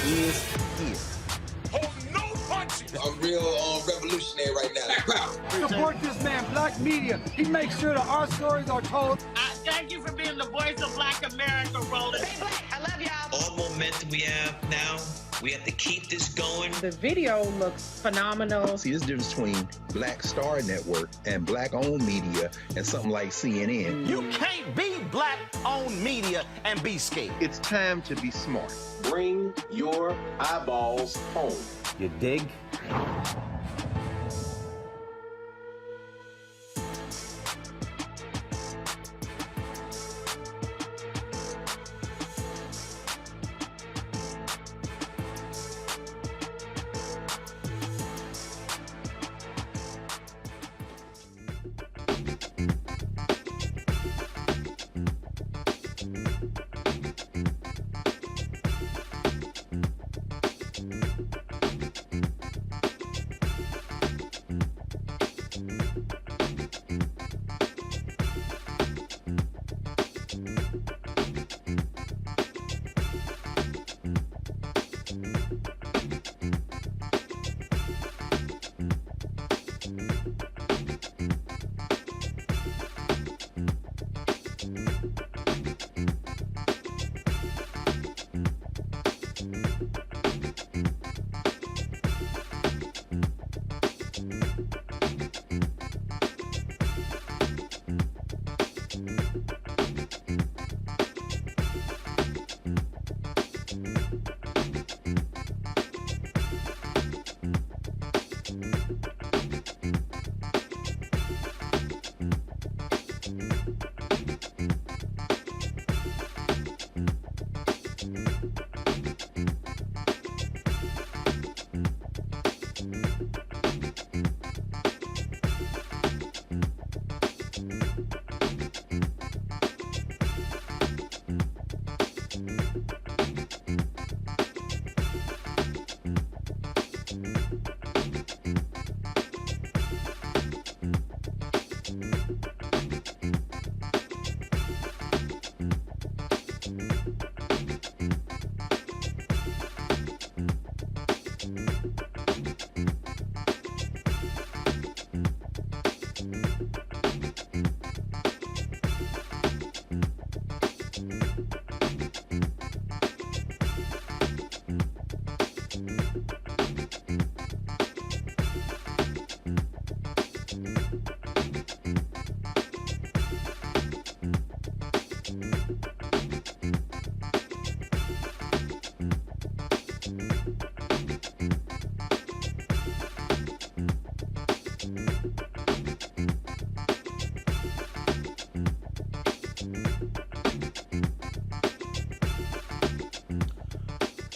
is here. Oh, no punches! I'm real revolutionary right now. Support this man, Black Media. He makes sure that our stories are told. Thank you for being the voice of Black America, Roland. Stay black. I love y'all. All momentum we have now, we have to keep this going. The video looks phenomenal. See, there's a difference between Black Star Network and Black-owned media and something like CNN. You can't be Black-owned media and be scared. It's time to be smart. Bring your eyeballs home. You dig?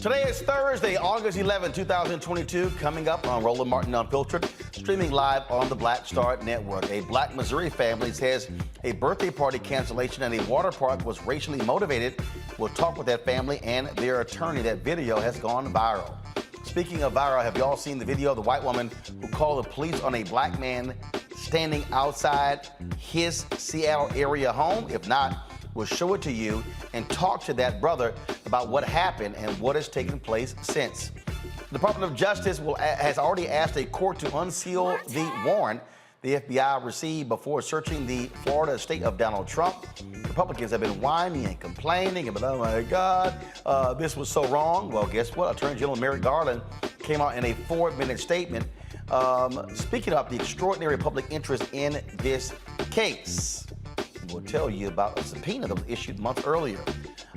Today is Thursday, August 11, 2022, coming up on Roland Martin Unfiltered, streaming live on the Black Star Network. A Black Missouri family says a birthday party cancellation at a water park was racially motivated. We'll talk with that family and their attorney. That video has gone viral. Speaking of viral, have you all seen the video of the white woman who called the police on a black man standing outside his Seattle area home? If not, we'll show it to you and talk to that brother about what happened and what has taken place since. The Department of Justice has already asked a court to unseal the warrant the FBI received before searching the Florida estate of Donald Trump. Republicans have been whining and complaining about, oh my God, this was so wrong. Well, guess what? Attorney General Merrick Garland came out in a 4-minute statement speaking of the extraordinary public interest in this case. We'll tell you about a subpoena that was issued months earlier.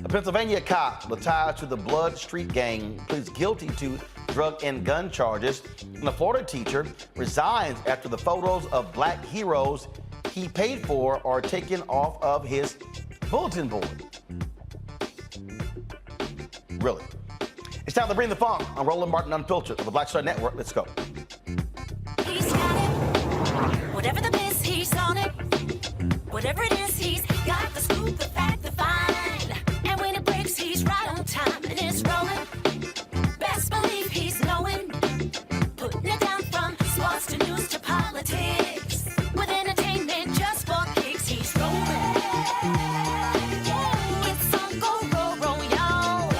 A Pennsylvania cop with ties to the Blood Street gang pleads guilty to drug and gun charges. And a Florida teacher resigns after the photos of black heroes he paid for are taken off of his bulletin board. Really? It's time to bring the funk on Roland Martin Unfiltered on the Black Star Network. Let's go. He's got it. Whatever the miss, he's on it. Whatever it is, he's got the scoop, the fact, the find. And when it breaks, he's right on time and it's rolling. Best believe he's knowing. Putting it down from sports to news to politics. With entertainment just for kicks, he's rolling. It's on go, roll, y'all.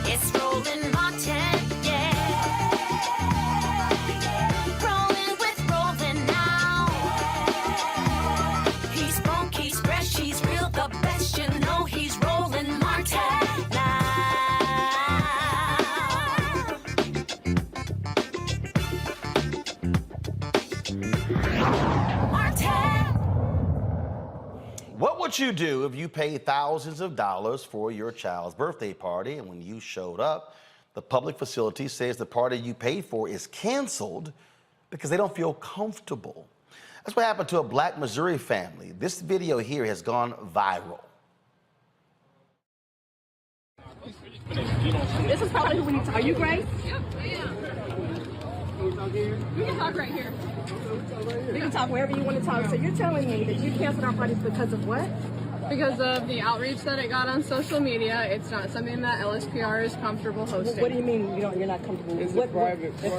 It's Roland Martin, Rolling with Roland now. He's funky, he's fresh, he's real, the best, you know he's Roland Martin now. What would you do if you paid thousands of dollars for your child's birthday party, and when you showed up, the public facility says the party you paid for is canceled because they don't feel comfortable? That's what happened to a Black Missouri family. This video here has gone viral. This is probably who we need to. Are you Grace? Yep, I am. We can talk right here. We can talk wherever you want to talk. So you're telling me that you canceled our parties because of what? Because of the outreach that it got on social media. It's not something that LSPR is comfortable hosting. What do you mean you're not comfortable? It's a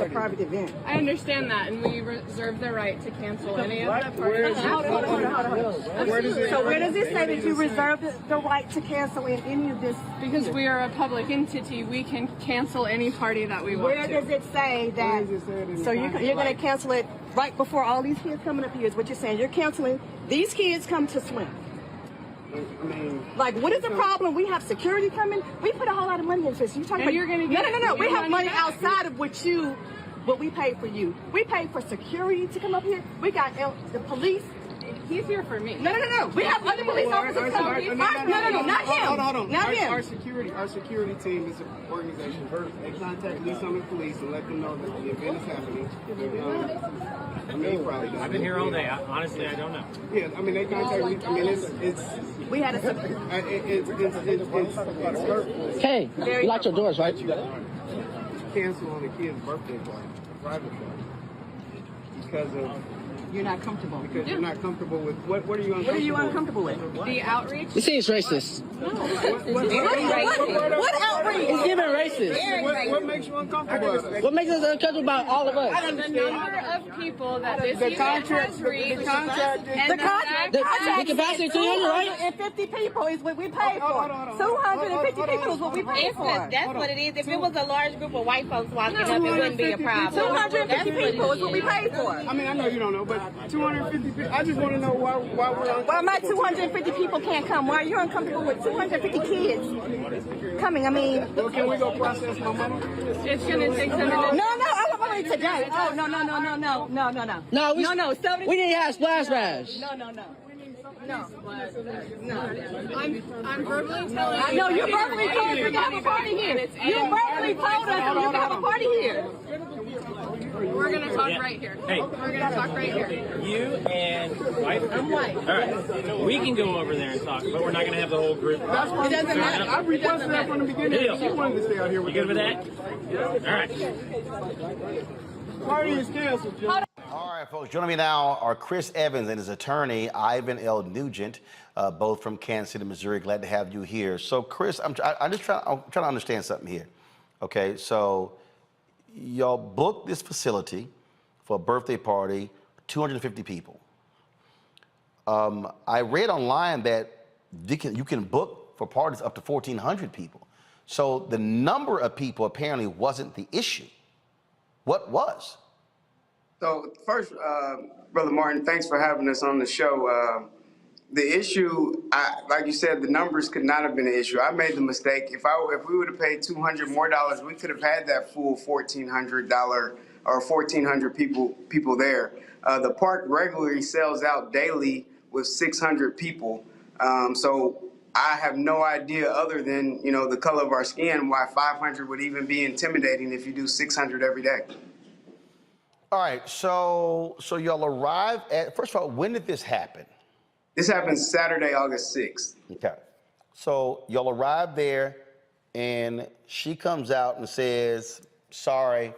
private event. I understand that, and we reserve the right to cancel any of the parties. Hold on. So where does it say that you reserve the right to cancel in any of this? Because we are a public entity, we can cancel any party that we want to. Where does it say that? So you're going to cancel it right before all these kids coming up here is what you're saying. You're canceling. These kids come to swim. I mean, like, what is the problem? We have security coming. We put a whole lot of money into this. You talking and about? You're gonna get No. We have money back. outside of what we paid for you. We paid for security to come up here. We got the police. He's here for me. No. We have other police officers coming. No, not him. Hold on. Not him. Our security team is an organization. They contact Lease on the police and let them know that the event is happening. I mean, you probably don't. I've been here all day. Honestly, I don't know. Yeah, I mean, they contact me. I mean, it's. We had it's hurtful. Hey, you locked your doors, right? Cancel on a kid's birthday party, a private party, because of. You're not comfortable. Because you're not comfortable with what are you uncomfortable with? What are you uncomfortable with? The outreach. You see, it's racist. What outreach? It's giving racist. What makes you uncomfortable? What makes us uncomfortable about all of us? The number of people that this event has reached. The capacity 200, right? 250 people is what we paid for. 250 people is what we paid for. That's what it is. If it was a large group of white folks walking up, it wouldn't be a problem. 250 people is what we paid for. I mean, I know you don't know, but 250 people. I just want to know why we're uncomfortable. Why my 250 people can't come? Why are you uncomfortable with 250 kids coming? I mean, well, can we go process my money? It's going to take some minutes. No, I want money today. Oh, no. No, we didn't have splash bash. No. I'm verbally telling you. No, you verbally told us you have a party here. You verbally told us you have a party here. We're gonna talk right here. Hey, we're gonna talk right here. You and wife? I'm white. All right. We can go over there and talk, but we're not going to have the whole group. That's why It doesn't matter. I requested that from the beginning. She wanted to stay out here with You good with that? All right. Party is canceled, Joe. All right, folks. Joining me now are Chris Evans and his attorney, Ivan L. Nugent, both from Kansas City, Missouri. Glad to have you here. So, Chris, I'm trying to understand something here. Okay, so y'all booked this facility for a birthday party, 250 people. I read online that you can book for parties up to 1,400 people. So the number of people apparently wasn't the issue. What was? So first, Brother Martin, thanks for having us on the show. The issue, like you said, the numbers could not have been an issue. I made the mistake. If we would have paid $200 more, we could have had that full $1,400 or 1,400 people there. The park regularly sells out daily with 600 people. So I have no idea, other than the color of our skin, why 500 would even be intimidating if you do 600 every day. All right, so y'all arrived at, first of all, when did this happen? This happened Saturday, August 6th. Okay. So y'all arrived there, and she comes out and says, sorry,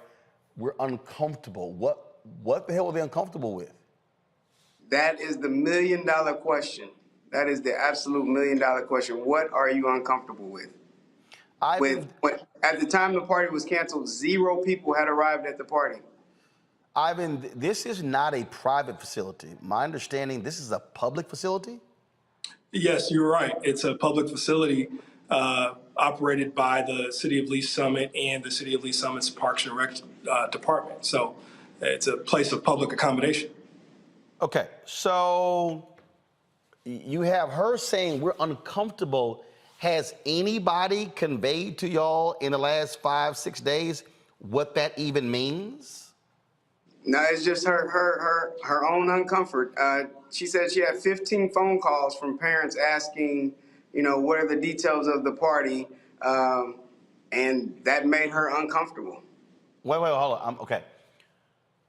we're uncomfortable. What the hell were they uncomfortable with? That is the $1 million question. That is the absolute $1 million question. What are you uncomfortable with? At the time the party was canceled, 0 people had arrived at the party. Ivan, this is not a private facility. My understanding, this is a public facility? Yes, you're right. It's a public facility operated by the City of Lease Summit and the City of Lease Summit's Parks and Rec department. So it's a place of public accommodation. Okay, so you have her saying we're uncomfortable. Has anybody conveyed to y'all in the last 5-6 days what that even means? No, it's just her own uncomfort. She said she had 15 phone calls from parents asking, what are the details of the party, and that made her uncomfortable. Wait, hold on. Okay.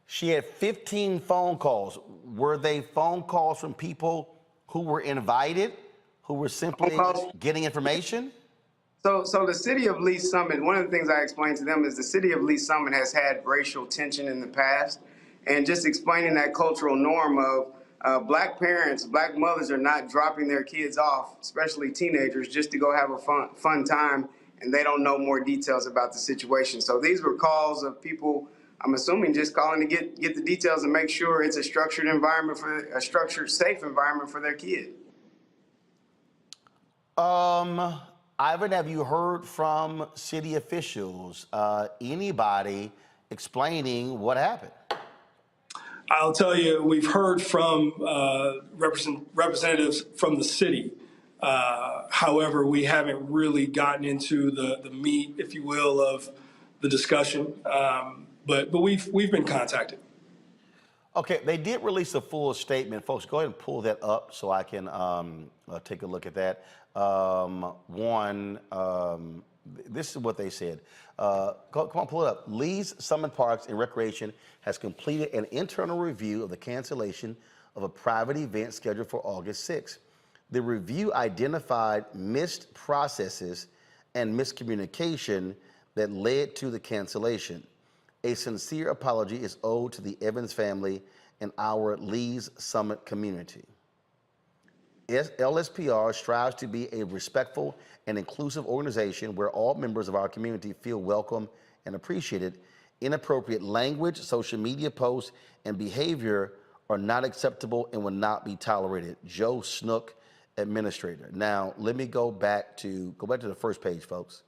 She had 15 phone calls. Were they phone calls from people who were invited, who were simply getting information? So the City of Lease Summit, one of the things I explained to them is the City of Lease Summit has had racial tension in the past, and just explaining that cultural norm of Black parents, Black mothers are not dropping their kids off, especially teenagers, just to go have a fun time, and they don't know more details about the situation. So these were calls of people, I'm assuming, just calling to get the details and make sure it's a structured environment a structured, safe environment for their kid. Ivan, have you heard from city officials, anybody explaining what happened? I'll tell you, we've heard from representatives from the city. However, we haven't really gotten into the meat, if you will, of the discussion. But we've been contacted. Okay, they did release a full statement. Folks, go ahead and pull that up so I can take a look at that. This is what they said. Come on, pull it up. Lease Summit Parks and Recreation has completed an internal review of the cancellation of a private event scheduled for August 6th. The review identified missed processes and miscommunication that led to the cancellation. A sincere apology is owed to the Evans family and our Lease Summit community. LSPR strives to be a respectful and inclusive organization where all members of our community feel welcome and appreciated. Inappropriate language, social media posts, and behavior are not acceptable and will not be tolerated. Joe Snook, administrator. Now, let me go back to the first page, folks.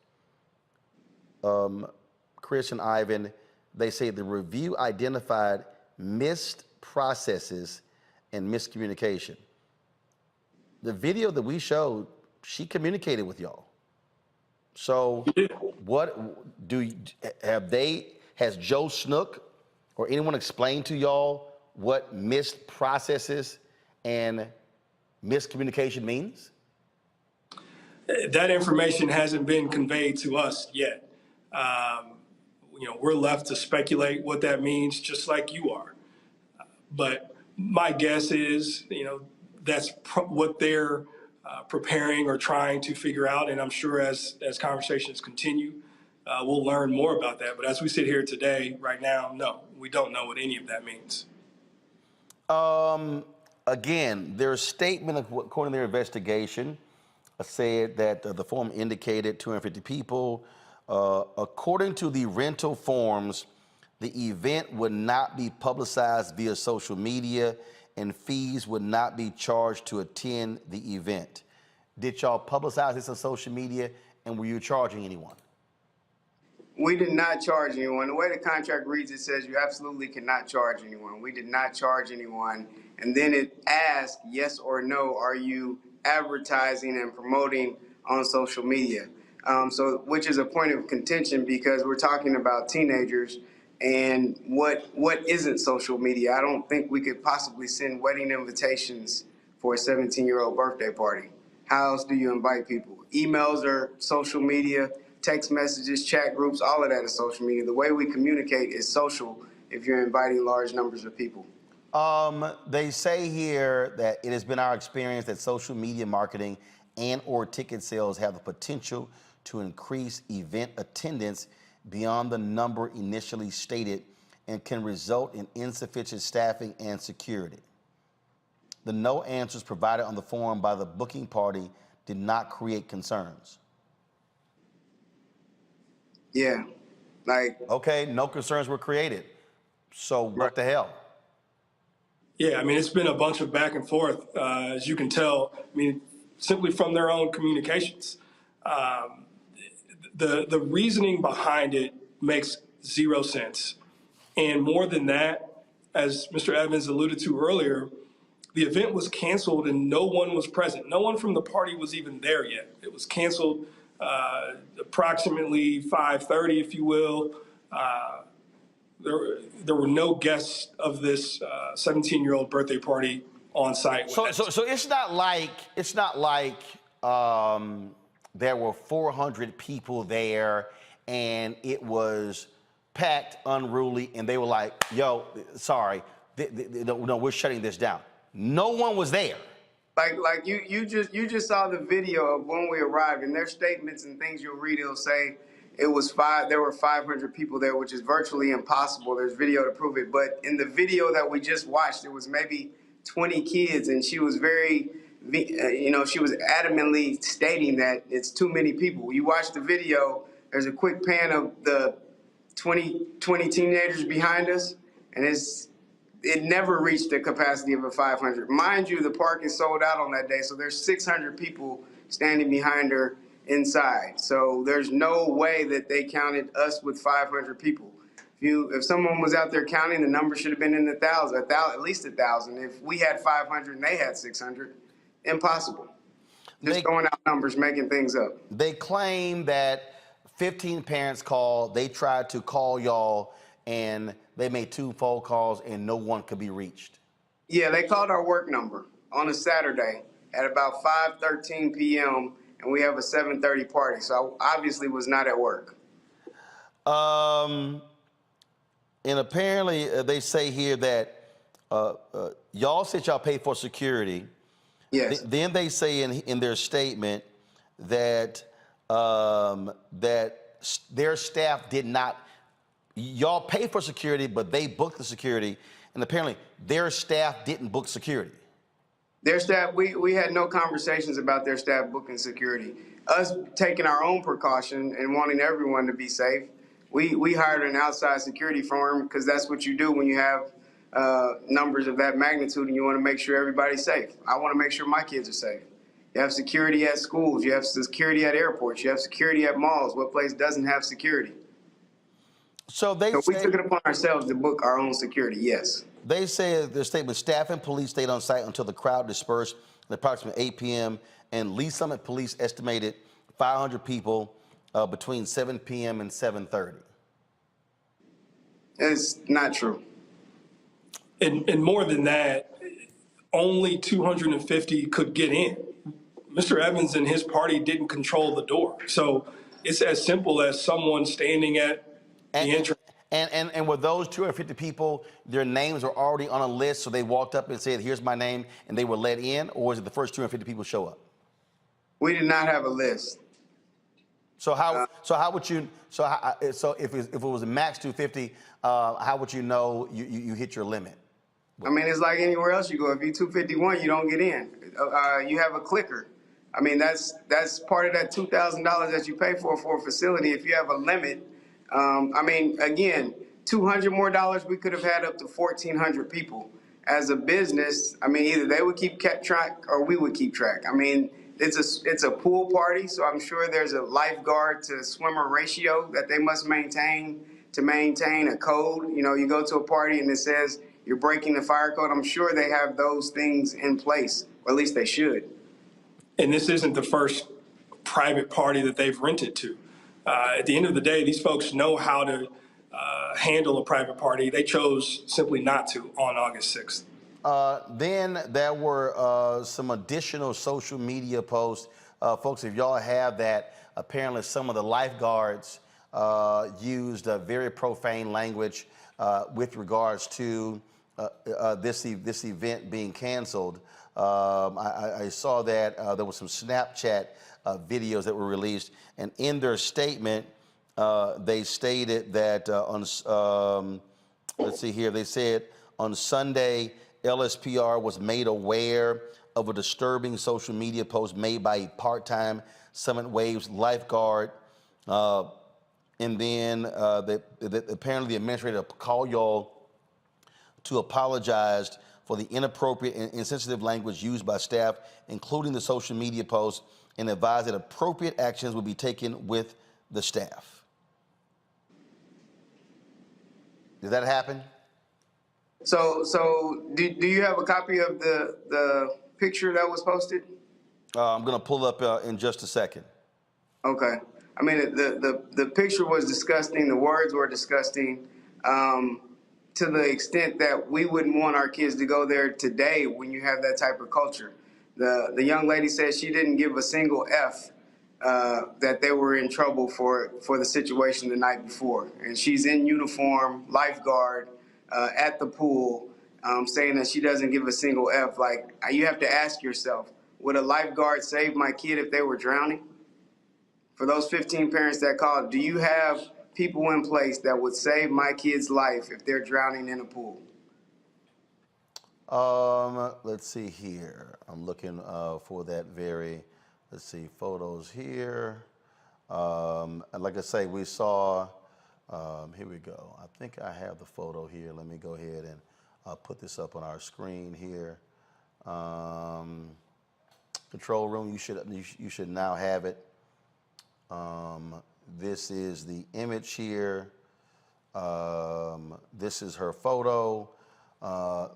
Chris and Ivan, they say the review identified missed processes and miscommunication. The video that we showed, she communicated with y'all. So has Joe Snook or anyone explained to y'all what missed processes and miscommunication means? That information hasn't been conveyed to us yet. we're left to speculate what that means, just like you are. But my guess is, that's what they're preparing or trying to figure out. And I'm sure as conversations continue, we'll learn more about that. But as we sit here today, right now, no, we don't know what any of that means. Again, their statement, according to their investigation, said that the form indicated 250 people. According to the rental forms, the event would not be publicized via social media and fees would not be charged to attend the event. Did y'all publicize this on social media and were you charging anyone? We did not charge anyone. The way the contract reads, it says you absolutely cannot charge anyone. We did not charge anyone. And then it asks, yes or no, are you advertising and promoting on social media? Which is a point of contention because we're talking about teenagers and what isn't social media. I don't think we could possibly send wedding invitations for a 17-year-old birthday party. How else do you invite people? Emails are social media. Text messages, chat groups, all of that is social media. The way we communicate is social if you're inviting large numbers of people. They say here that it has been our experience that social media marketing and or ticket sales have the potential to increase event attendance beyond the number initially stated and can result in insufficient staffing and security. The no answers provided on the form by the booking party did not create concerns. Yeah, okay, no concerns were created. So what the hell? Yeah, it's been a bunch of back and forth, as you can tell. Simply from their own communications. The reasoning behind it makes zero sense. And more than that, as Mr. Evans alluded to earlier, the event was canceled and no one was present. No one from the party was even there yet. It was canceled approximately 5:30, if you will. There were no guests of this 17-year-old birthday party on site. So it's not like there were 400 people there and it was packed, unruly, and they were like, "Yo, sorry, no, we're shutting this down." No one was there. Like you just saw the video of when we arrived, and their statements and things you'll read, it'll say there were 500 people there, which is virtually impossible. There's video to prove it. But in the video that we just watched, there was maybe 20 kids, and she was very, she was adamantly stating that it's too many people. You watch the video, there's a quick pan of the 20 teenagers behind us, and it never reached the capacity of a 500. Mind you, the park is sold out on that day, so there's 600 people standing behind her inside. So there's no way that they counted us with 500 people. If someone was out there counting, the number should have been in the thousands, at least 1,000. If we had 500 and they had 600, impossible. Just throwing out numbers, making things up. They claim that 15 parents called. They tried to call y'all, and they made 2 phone calls, and no one could be reached. Yeah, they called our work number on a Saturday at about 5:13 p.m., and we have a 7:30 party, so I obviously was not at work. And apparently, they say here that y'all said y'all paid for security. Yes. Then they say in their statement that their staff did not. Y'all paid for security, but they booked the security, and apparently their staff didn't book security. Their staff, we had no conversations about their staff booking security. Us taking our own precaution and wanting everyone to be safe, we hired an outside security firm because that's what you do when you have numbers of that magnitude and you want to make sure everybody's safe. I want to make sure my kids are safe. You have security at schools, you have security at airports, you have security at malls. What place doesn't have security? So we took it upon ourselves to book our own security, yes. They say in their statement, staff and police stayed on site until the crowd dispersed at approximately 8 p.m. and Lease Summit police estimated 500 people between 7 p.m. and 7:30. It's not true. And more than that, only 250 could get in. Mr. Evans and his party didn't control the door. So it's as simple as someone standing at the entrance. And were those 250 people, their names were already on a list, so they walked up and said, here's my name, and they were let in, or was it the first 250 people show up? We did not have a list. So how would you, so if it was a max 250, how would you know you hit your limit? I mean, it's like anywhere else you go. If you're 251, you don't get in. You have a clicker. I mean, that's part of that $2,000 that you pay for a facility. If you have a limit, I mean, again, $200 more, we could have had up to 1,400 people. As a business, I mean, either they would keep track or we would keep track. I mean, it's a pool party, so I'm sure there's a lifeguard to swimmer ratio that they must maintain to maintain a code. You know, you go to a party and it says you're breaking the fire code. I'm sure they have those things in place, or at least they should. And this isn't the first private party that they've rented to. At the end of the day, these folks know how to handle a private party. They chose simply not to on August 6th. Then there were some additional social media posts. Folks, if y'all have that, apparently some of the lifeguards used very profane language with regards to this event being canceled. I saw that there was some Snapchat videos that were released, and in their statement, they stated that let's see here, they said on Sunday, LSPR was made aware of a disturbing social media post made by a part-time Summit Waves lifeguard. And then apparently the administrator called y'all to apologize for the inappropriate and insensitive language used by staff, including the social media post, and advised that appropriate actions will be taken with the staff. Did that happen? So do you have a copy of the picture that was posted? I'm going to pull up in just a second. Okay. I mean, the picture was disgusting. The words were disgusting to the extent that we wouldn't want our kids to go there today when you have that type of culture. The young lady said she didn't give a single F that they were in trouble for the situation the night before. And she's in uniform, lifeguard, at the pool, saying that she doesn't give a single F. Like, you have to ask yourself, would a lifeguard save my kid if they were drowning? For those 15 parents that called, do you have people in place that would save my kid's life if they're drowning in a pool? Let's see here. I'm looking for that very, let's see, photos here. And like I say, we saw, here we go. I think I have the photo here. Let me go ahead and put this up on our screen here. Control room, you should now have it. This is the image here. This is her photo.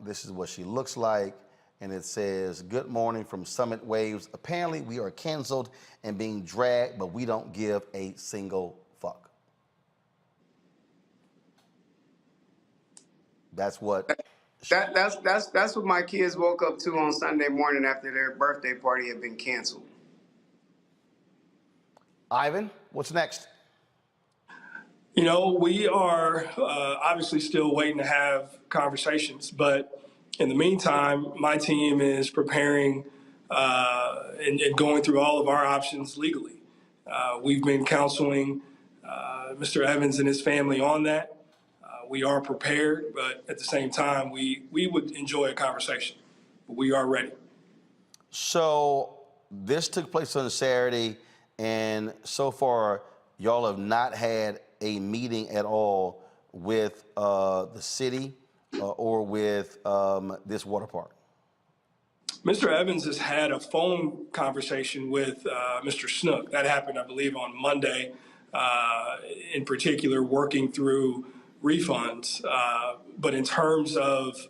This is what she looks like. And it says, "Good morning from Summit Waves. Apparently we are canceled and being dragged, but we don't give a single fuck." That's what. That's what my kids woke up to on Sunday morning after their birthday party had been canceled. Ivan, what's next? You know, we are obviously still waiting to have conversations, but in the meantime, my team is preparing and going through all of our options legally. We've been counseling Mr. Evans and his family on that. We are prepared, but at the same time, we would enjoy a conversation, but we are ready. So this took place on Saturday, and so far, y'all have not had a meeting at all with the city or with this water park. Mr. Evans has had a phone conversation with Mr. Snook. That happened, I believe, on Monday, in particular, working through refunds. But in terms of,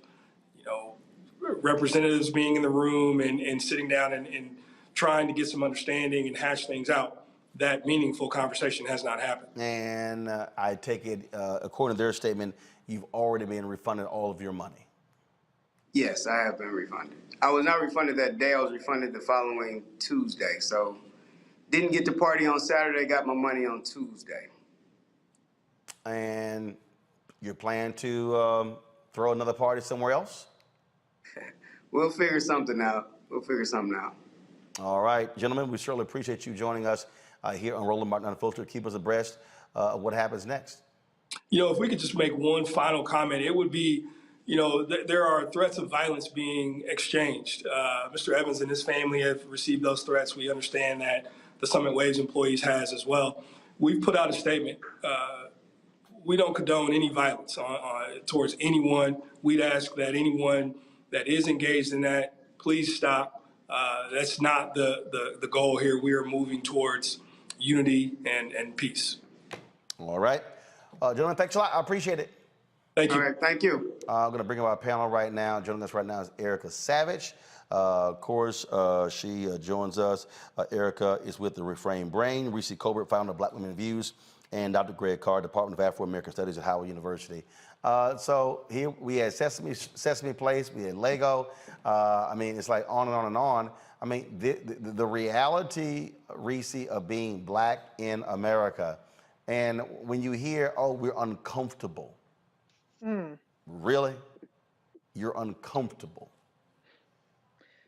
you know, representatives being in the room and sitting down and trying to get some understanding and hash things out, that meaningful conversation has not happened. And I take it, according to their statement, you've already been refunded all of your money. Yes, I have been refunded. I was not refunded that day. I was refunded the following Tuesday. So didn't get to party on Saturday, got my money on Tuesday. And you plan to throw another party somewhere else? We'll figure something out. All right, gentlemen, we certainly appreciate you joining us here on Roland Martin Unfiltered. Keep us abreast of what happens next. If we could just make one final comment, it would be, there are threats of violence being exchanged. Mr. Evans and his family have received those threats. We understand that the Summit Waves employees has as well. We've put out a statement. We don't condone any violence towards anyone. We'd ask that anyone that is engaged in that, please stop. That's not the goal here. We are moving towards unity and peace. All right. Gentlemen, thanks a lot. I appreciate it. Thank you. All right, thank you. I'm going to bring up our panel right now. Joining us right now is Erica Savage. Of course, she joins us. Erica is with the Refrain Brain. Reese Colbert, founder of Black Women Views, and Dr. Greg Carr, Department of Afro-American Studies at Howard University. So here we had Sesame Place, we had Lego. I mean, it's like on and on and on. I mean, the reality, Reese, of being black in America. And when you hear, oh, we're uncomfortable. Really? You're uncomfortable.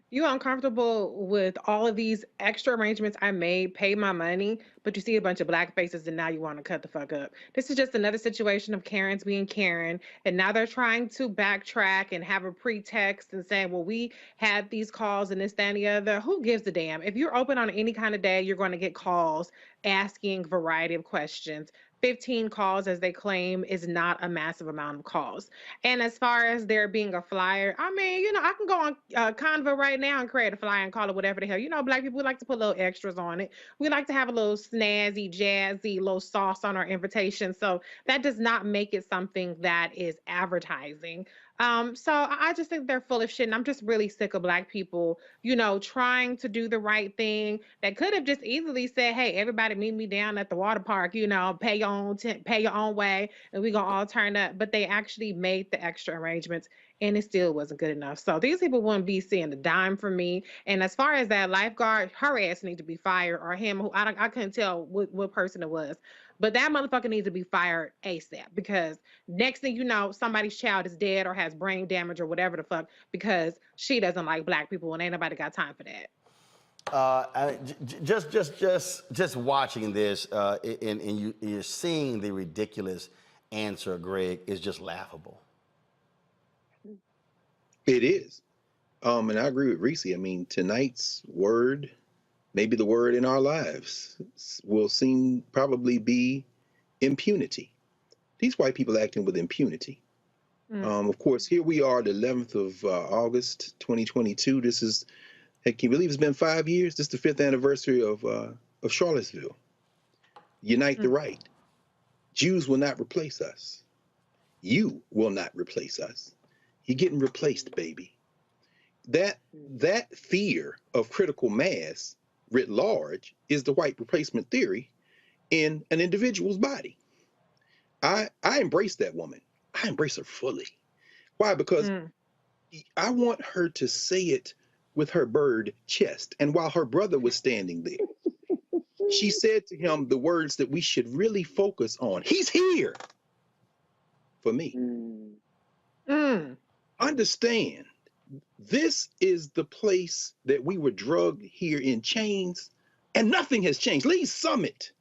You uncomfortable with all of these extra arrangements I made, pay my money, but you see a bunch of black faces and now you want to cut the fuck up. This is just another situation of Karens being Karen, and now they're trying to backtrack and have a pretext and saying, well, we had these calls and this, that, and the other. Who gives a damn? If you're open on any kind of day, you're going to get calls asking a variety of questions. 15 calls, as they claim, is not a massive amount of calls. And as far as there being a flyer, I mean, I can go on Canva right now and create a flyer and call it whatever the hell. Black people, we like to put little extras on it. We like to have a little snazzy, jazzy, little sauce on our invitation. So that does not make it something that is advertising. So I just think they're full of shit, and I'm just really sick of black people, trying to do the right thing. That could have just easily said, hey, everybody meet me down at the water park, pay your own way, and we gonna all turn up. But they actually made the extra arrangements, and it still wasn't good enough. So these people wouldn't be seeing a dime from me. And as far as that lifeguard, her ass need to be fired, or him, who I couldn't tell what person it was. But that motherfucker needs to be fired ASAP, because next thing you know, somebody's child is dead or has brain damage or whatever the fuck, because she doesn't like black people, and ain't nobody got time for that. Just watching this, and you're seeing the ridiculous answer, Greg, is just laughable. It is. And I agree with Reese. I mean, tonight's word, maybe the word in our lives, will probably be impunity. These white people acting with impunity. Of course, here we are, the 11th of August, 2022. This is, can you believe it's been 5 years? This is the 5th anniversary of Charlottesville. Unite the right. Jews will not replace us. You will not replace us. You're getting replaced, baby. That fear of critical mass writ large is the white replacement theory in an individual's body. I embrace that woman. I embrace her fully. Why? Because I want her to say it with her bird chest. And while her brother was standing there, she said to him the words that we should really focus on. He's here for me. Understand, this is the place that we were drugged here in chains, and nothing has changed. Lee's Summit.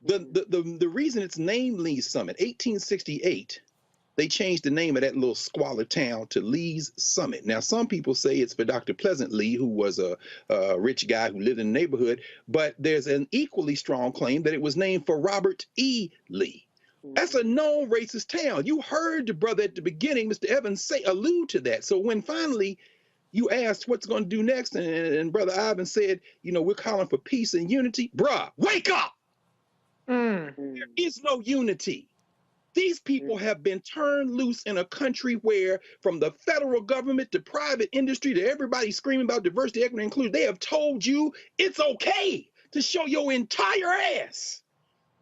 The reason it's named Lee's Summit, 1868, they changed the name of that little squalor town to Lee's Summit. Now, some people say it's for Dr. Pleasant Lee, who was a rich guy who lived in the neighborhood, but there's an equally strong claim that it was named for Robert E. Lee. That's a known racist town. You heard the brother at the beginning, Mr. Evans, allude to that. So when finally you asked what's going to do next, and Brother Ivan said, we're calling for peace and unity, bruh, wake up! There is no unity. These people have been turned loose in a country where, from the federal government to private industry to everybody screaming about diversity, equity, and inclusion, they have told you it's okay to show your entire ass.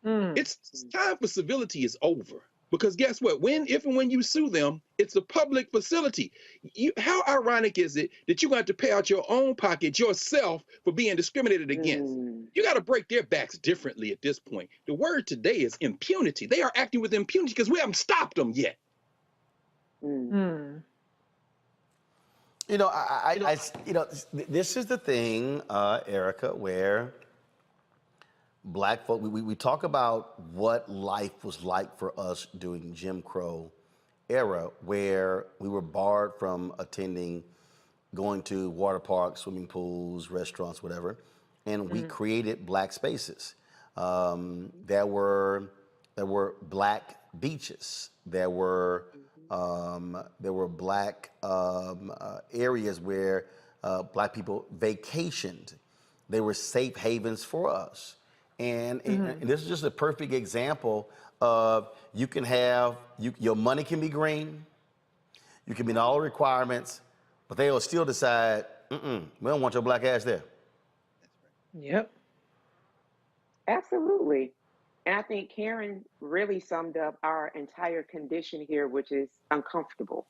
It's time for civility is over. Because guess what? If and when you sue them, it's a public facility. How ironic is it that you're going to have to pay out your own pocket yourself for being discriminated against? You got to break their backs differently at this point. The word today is impunity. They are acting with impunity because we haven't stopped them yet. You know, this is the thing, Erica, where Black folk, we talk about what life was like for us during Jim Crow era, where we were barred from attending, going to water parks, swimming pools, restaurants, whatever, and we created Black spaces. There were Black beaches. There were Black areas where Black people vacationed. They were safe havens for us. And this is just a perfect example of you can have, your money can be green, you can meet all the requirements, but they will still decide, we don't want your Black ass there. Yep. Absolutely. And I think Karen really summed up our entire condition here, which is uncomfortable.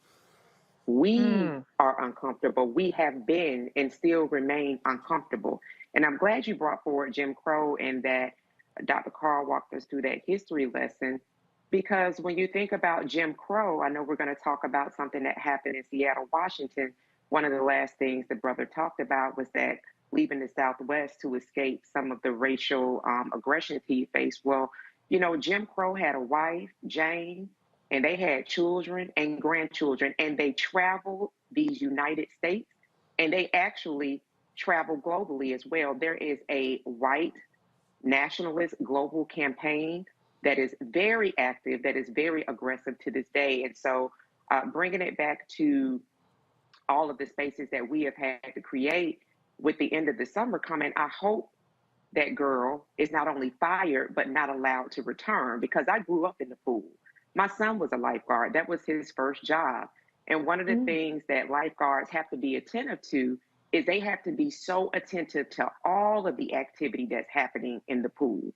We are uncomfortable. We have been and still remain uncomfortable. And I'm glad you brought forward Jim Crow and that Dr. Carl walked us through that history lesson, because when you think about Jim Crow, I know we're going to talk about something that happened in Seattle, Washington. One of the last things the brother talked about was that leaving the Southwest to escape some of the racial aggression he faced. Well, you know, Jim Crow had a wife, Jane, and they had children and grandchildren, and they traveled these United States, and they actually travel globally as well. There is a white nationalist global campaign that is very active, that is very aggressive to this day. And so bringing it back to all of the spaces that we have had to create with the end of the summer coming, I hope that girl is not only fired, but not allowed to return, because I grew up in the pool. My son was a lifeguard. That was his first job. And one of the things that lifeguards have to be attentive to is they have to be so attentive to all of the activity that's happening in the pool,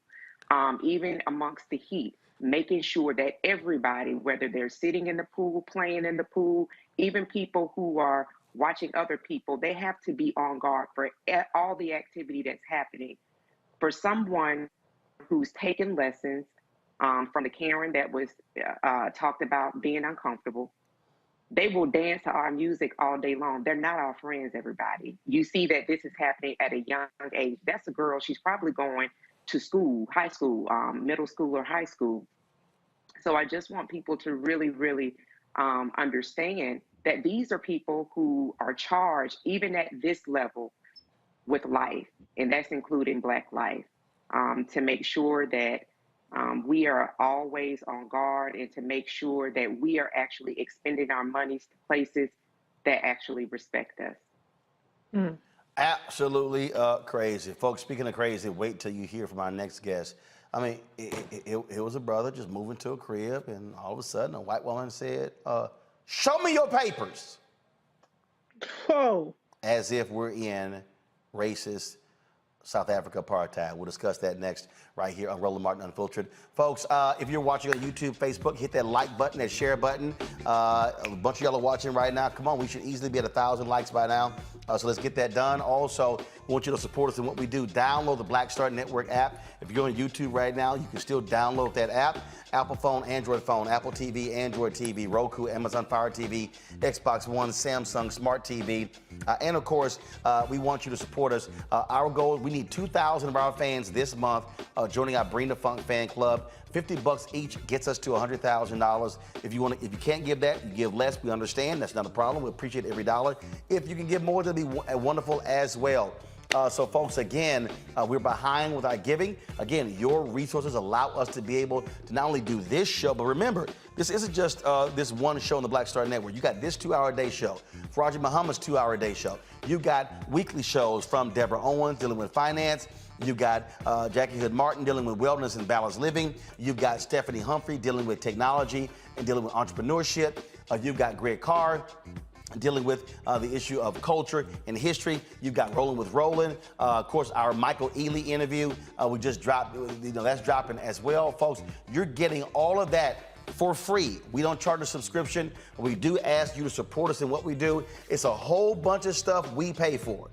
even amongst the heat, making sure that everybody, whether they're sitting in the pool, playing in the pool, even people who are watching other people, they have to be on guard for all the activity that's happening. For someone who's taken lessons from the Karen that was talked about being uncomfortable, they will dance to our music all day long. They're not our friends, everybody. You see that this is happening at a young age. That's a girl, she's probably going to school, high school, middle school or high school. So I just want people to really, really understand that these are people who are charged, even at this level, with life, and that's including Black life, to make sure that we are always on guard and to make sure that we are actually expending our monies to places that actually respect us. Absolutely crazy. Folks, speaking of crazy, wait till you hear from our next guest. I mean, it was a brother just moving to a crib, and all of a sudden a white woman said, show me your papers. Whoa. As if we're in racist South Africa apartheid. We'll discuss that next right here on Roland Martin Unfiltered. Folks, if you're watching on YouTube, Facebook, hit that like button, that share button. A bunch of y'all are watching right now. Come on, we should easily be at 1,000 likes by now. So let's get that done. Also, we want you to support us in what we do. Download the Black Star Network app. If you're on YouTube right now, you can still download that app. Apple phone, Android phone, Apple TV, Android TV, Roku, Amazon Fire TV, Xbox One, Samsung Smart TV. And of course, we want you to support us. Our goal, we need 2,000 of our fans this month joining our Bring the Funk fan club. $50 each gets us to $100,000. If you can't give that, you give less. We understand. That's not a problem. We appreciate every dollar. If you can give more, that'll be wonderful as well. So, folks, again, we're behind with our giving. Again, your resources allow us to be able to not only do this show, but remember, this isn't just this one show on the Black Star Network. You got this 2-hour-a-day show, Faraji Muhammad's 2-hour-a-day show. You got weekly shows from Deborah Owens dealing with finance. You got Jackie Hood Martin dealing with wellness and balanced living. You've got Stephanie Humphrey dealing with technology and dealing with entrepreneurship. You've got Greg Carr dealing with the issue of culture and history. You've got Rolling with Roland. Of course, our Michael Ealy interview, we just dropped, that's dropping as well. Folks, you're getting all of that for free. We don't charge a subscription. We do ask you to support us in what we do. It's a whole bunch of stuff we pay for.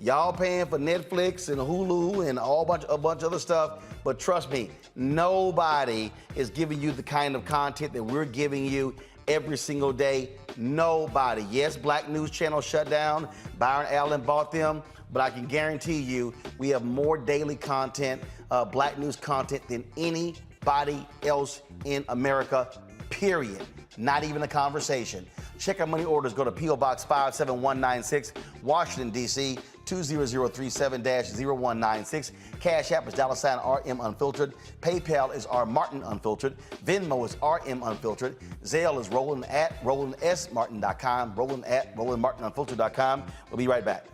Y'all paying for Netflix and Hulu and a bunch of other stuff, but trust me, nobody is giving you the kind of content that we're giving you every single day. Nobody. Yes, Black News Channel shut down. Byron Allen bought them, but I can guarantee you we have more daily content, Black News content than anybody else in America, period. Not even a conversation. Check our money orders. Go to P.O. Box 57196, Washington, D.C., 20037-0196. Cash App is $RM Unfiltered. PayPal is R Martin Unfiltered. Venmo is RM Unfiltered. Zelle is Roland@RolandSMartin.com. Roland@RolandMartinUnfiltered.com. We'll be right back.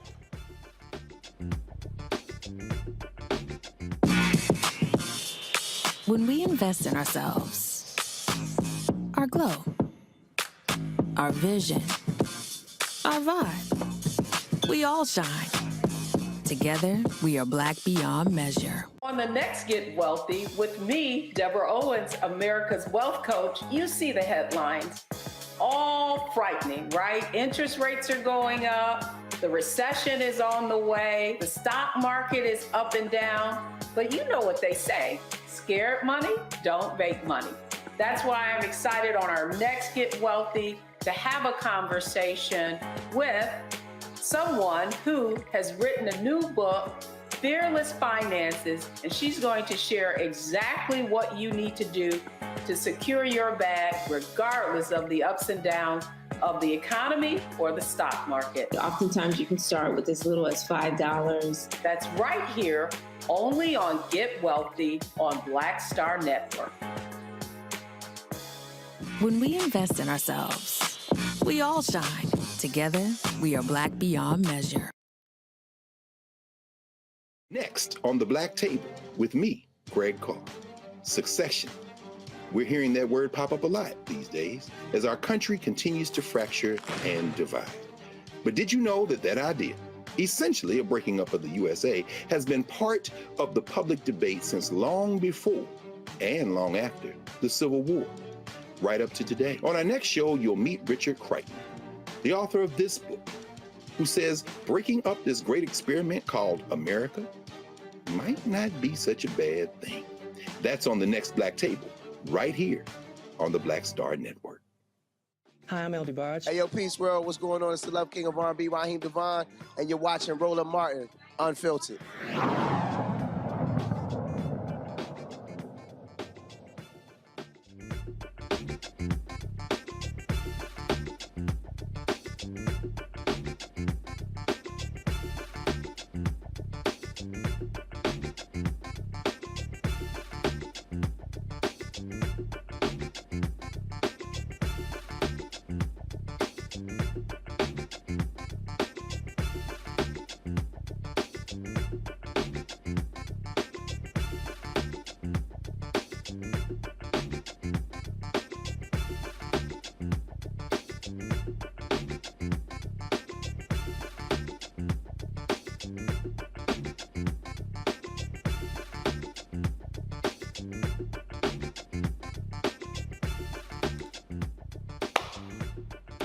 When we invest in ourselves, our glow, our vision, our vibe, we all shine. Together, we are Black beyond measure. On the next Get Wealthy with me, Deborah Owens, America's Wealth Coach, you see the headlines. All frightening, right? Interest rates are going up. The recession is on the way. The stock market is up and down. But you know what they say. Scared money, don't make money. That's why I'm excited on our next Get Wealthy to have a conversation with someone who has written a new book, Fearless Finances, and she's going to share exactly what you need to do to secure your bag regardless of the ups and downs of the economy or the stock market. Oftentimes you can start with as little as $5. That's right here, only on Get Wealthy on Black Star Network. When we invest in ourselves, we all shine. Together, we are Black beyond measure. Next on the Black Table with me, Greg Carr. Succession. We're hearing that word pop up a lot these days as our country continues to fracture and divide. But did you know that that idea, essentially a breaking up of the USA, has been part of the public debate since long before and long after the Civil War, right up to today? On our next show, you'll meet Richard Crichton, the author of this book, who says breaking up this great experiment called America might not be such a bad thing. That's on the next Black Table, right here on the Black Star Network. Hi, I'm LD Barge. Hey, yo, Peace World. What's going on? It's the Love King of R&B, Raheem Devon, and you're watching Roland Martin, Unfiltered.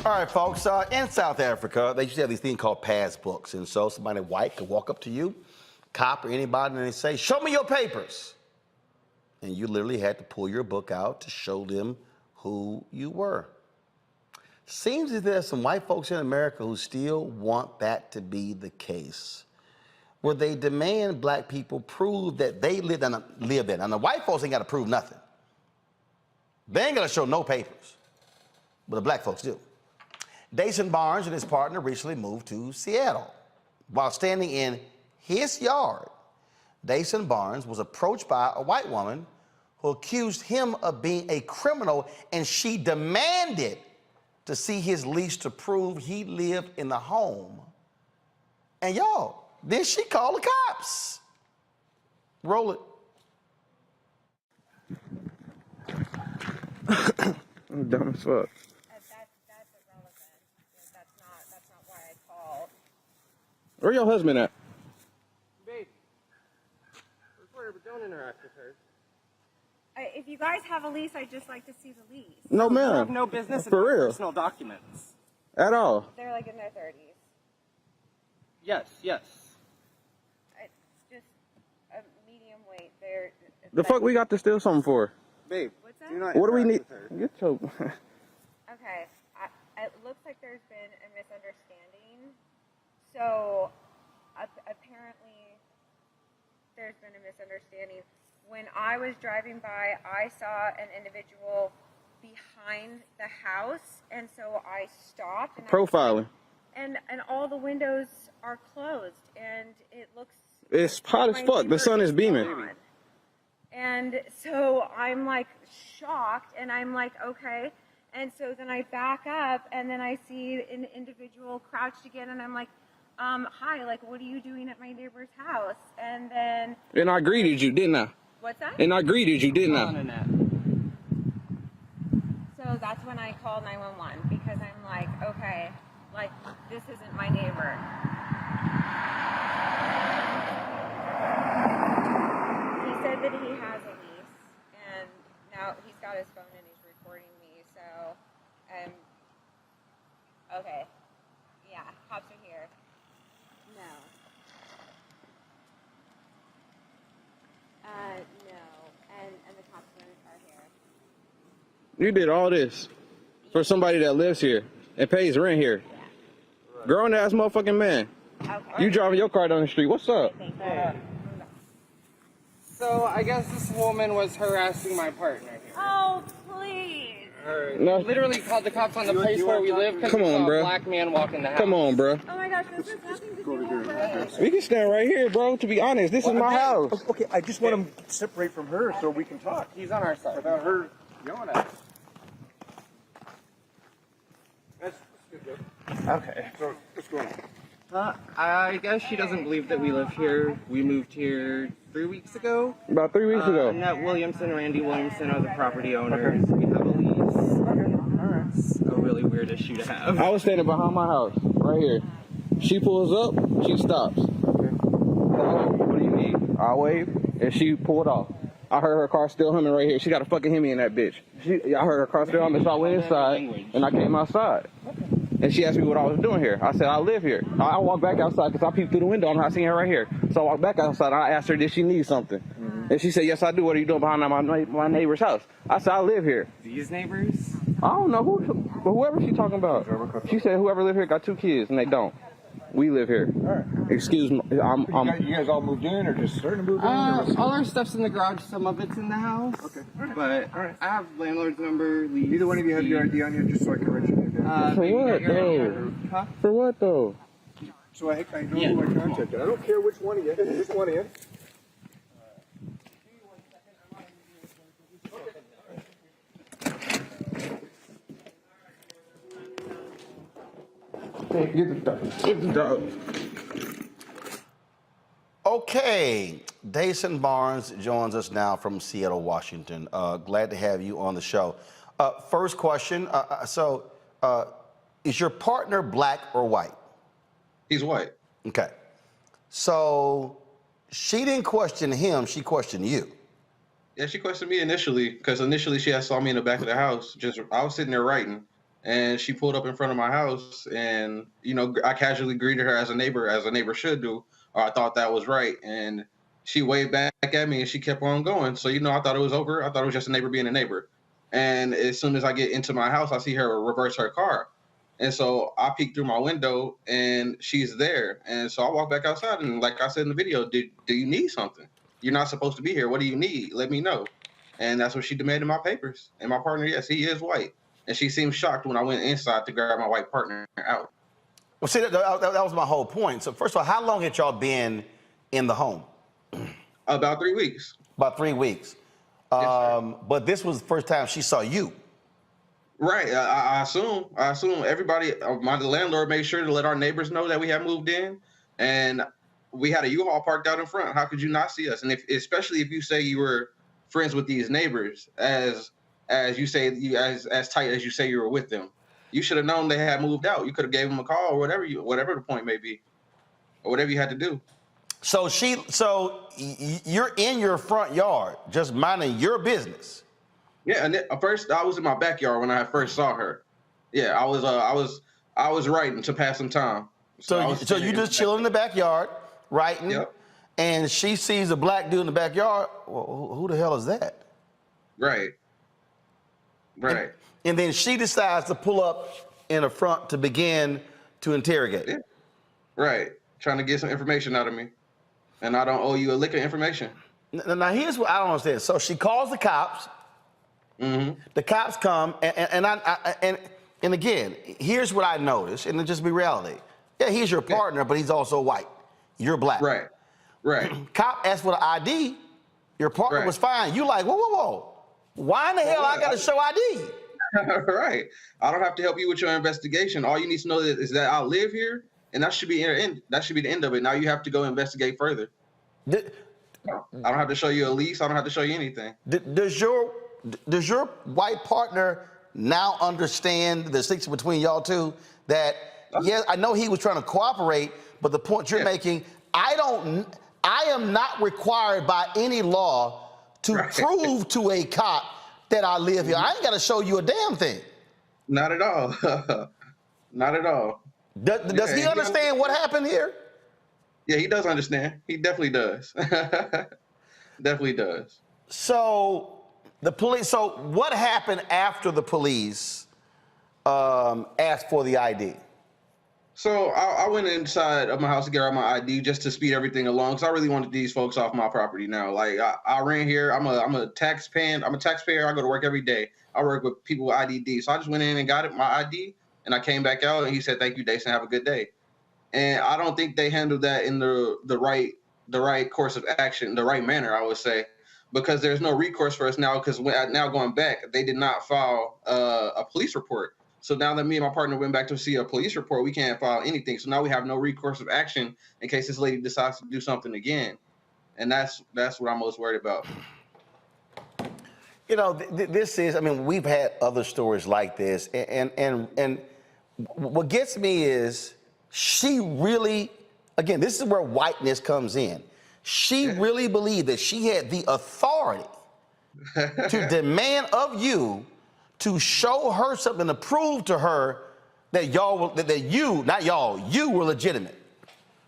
All right, folks, in South Africa, they used to have these things called pass books. And so somebody white could walk up to you, cop or anybody, and they say, show me your papers. And you literally had to pull your book out to show them who you were. Seems that there's some white folks in America who still want that to be the case, where they demand black people prove that they live there. Now, the white folks ain't got to prove nothing. They ain't got to show no papers, but the black folks do. Dason Barnes and his partner recently moved to Seattle. While standing in his yard, Dason Barnes was approached by a white woman who accused him of being a criminal, and she demanded to see his lease to prove he lived in the home. And y'all, then she called the cops. Roll it. I'm dumb as fuck. Where your husband at? Baby. Don't interact with her. If you guys guys have a lease, I'd just like to see the lease. No, You ma'am. have no business in For my real. personal documents. At all. They're like in their 30s. Yes, yes. It's just a medium weight. They're The fuck we got to steal something for? Babe, what's that? do not What do we need? interact with her. Get your... Okay, it looks like there's been a misunderstanding. So, apparently, there's been a misunderstanding. When I was driving by, I saw an individual behind the house, and so I stopped. And Profiling. and all the windows are closed, and it looks... It's hot as fuck. The sun is beaming. And so I'm like shocked, and I'm like, okay. And so then I back up, and then I see an individual crouched again, and I'm like, hi, like, what are you doing at my neighbor's house? And then... And I greeted you, didn't I? What's that? And I greeted you, didn't I? So that's when I called 911, because I'm like, okay, like, this isn't my neighbor. He said that he has a lease, and now he's got his phone and he's recording me, so, okay. Yeah, cops are here. No. No, and the cops are here. You did all this for somebody that lives here and pays rent here. Yeah. Grown ass motherfucking man. Okay. You driving your car down the street. What's up? So I guess this woman was harassing my partner here. Oh, please. No. Literally called the cops on the place where we live because Come on, bro. a black man walk in the house. Come on, bro. Oh my gosh, this has nothing to do with her. We can stand right here, bro. To be honest, this is my house. Okay, I just want him to separate from her so we can talk. He's on our side. Without her yelling at us. That's good, Joe. Okay. So, what's going on? I guess she doesn't believe that we live here. We moved here 3 weeks ago. About 3 weeks ago. Annette Williamson, Randy Williamson are the property owners. Okay. We have a lease. It's a really weird issue to have. I was standing behind my house, right here. She pulls up, she stops. Okay. What do you need? I wave, and she pulled off. I heard her car still humming right here. She got a fucking Hemi in that bitch. I heard her car still humming, so I went inside, and I came outside. And she asked me what I was doing here. I said, I live here. I walked back outside because I peeped through the window and I seen her right here. So I walked back outside and I asked her, did she need something? Mm-hmm. And she said, yes, I do. What are you doing behind my neighbor's house? I said, I live here. These neighbors? I don't know whoever she's talking about. She said whoever live here got 2 kids and they don't. We live here. All right. Excuse me. You guys all moved in or just starting to move in? All our stuff's in the garage. Some of it's in the house. Okay. But all right. I have landlord's number, lease. Neither one of you have your ID on you just so I can write your name down. For what, though? Huh? For what, though? So I know who I contacted. I don't care which one of you. Which one of you? Get the dog. Okay, Dason Barnes joins us now from Seattle, Washington. Glad to have you on the show. First question, is your partner black or white? He's white. Okay. So she didn't question him, she questioned you. Yeah, she questioned me initially, because initially she had saw me in the back of the house. I was sitting there writing, and she pulled up in front of my house, and I casually greeted her as a neighbor should do, or I thought that was right. And she waved back at me, and she kept on going. So I thought it was over. I thought it was just a neighbor being a neighbor. And as soon as I get into my house, I see her reverse her car. And so I peeked through my window, and she's there. And so I walked back outside, and like I said in the video, do you need something? You're not supposed to be here. What do you need? Let me know. And that's what she demanded my papers. And my partner, yes, he is white. And she seemed shocked when I went inside to grab my white partner out. Well, see, that was my whole point. So first of all, how long had y'all been in the home? About 3 weeks. About 3 weeks. Yes, but this was the first time she saw you. Right. I assume everybody, my landlord made sure to let our neighbors know that we had moved in, and we had a U-Haul parked out in front. How could you not see us? And especially if you say you were friends with these neighbors, as you say, as tight as you say you were with them, you should have known they had moved out. You could have gave them a call or whatever the point may be, or whatever you had to do. So you're in your front yard, just minding your business. Yeah, and first I was in my backyard when I first saw her. Yeah, I was writing to pass some time. So I was So sitting you in the just chilling in the backyard, writing, Yep. and she sees a black dude in the backyard. Well, who the hell is that? Right. Right. And then she decides to pull up in the front to begin to interrogate. Yeah. Right. Trying to get some information out of me. And I don't owe you a lick of information. Now here's what I don't understand. So she calls the cops. Mm-hmm. The cops come, and again, here's what I noticed, and it just be reality. Yeah, he's your partner, but he's also white. You're black. Right. Right. Cop asked for the ID. Your partner was fine. You like, whoa. Why in the hell I got to show ID? Right. I don't have to help you with your investigation. All you need to know is that I live here, and that should be the end of it. Now you have to go investigate further. I don't have to show you a lease. I don't have to show you anything. Does your white partner now understand the distinction between y'all two? That yes, I know he was trying to cooperate, but the point you're making, I am not required by any law to prove to a cop that I live here. I ain't got to show you a damn thing. Not at all. Not at all. Does he understand what happened here? Yeah, he does understand. He definitely does. Definitely does. So the police. So what happened after the police asked for the ID? So I went inside of my house to get out my ID just to speed everything along, because I really wanted these folks off my property now. Like I ran here. I'm a taxpayer. I go to work every day. I work with people with IDD. So I just went in and got my ID, and I came back out, and he said, "Thank you, Dason. Have a good day." And I don't think they handled that in the right course of action, the right manner, I would say, because there's no recourse for us now. Because now going back, they did not file a police report. So now that me and my partner went back to see a police report, we can't file anything. So now we have no recourse of action in case this lady decides to do something again. And that's what I'm most worried about. You know, this is, I mean, we've had other stories like this. And what gets me is she really, again, this is where whiteness comes in. She really believed that she had the authority to demand of you to show her something, to prove to her that you were legitimate.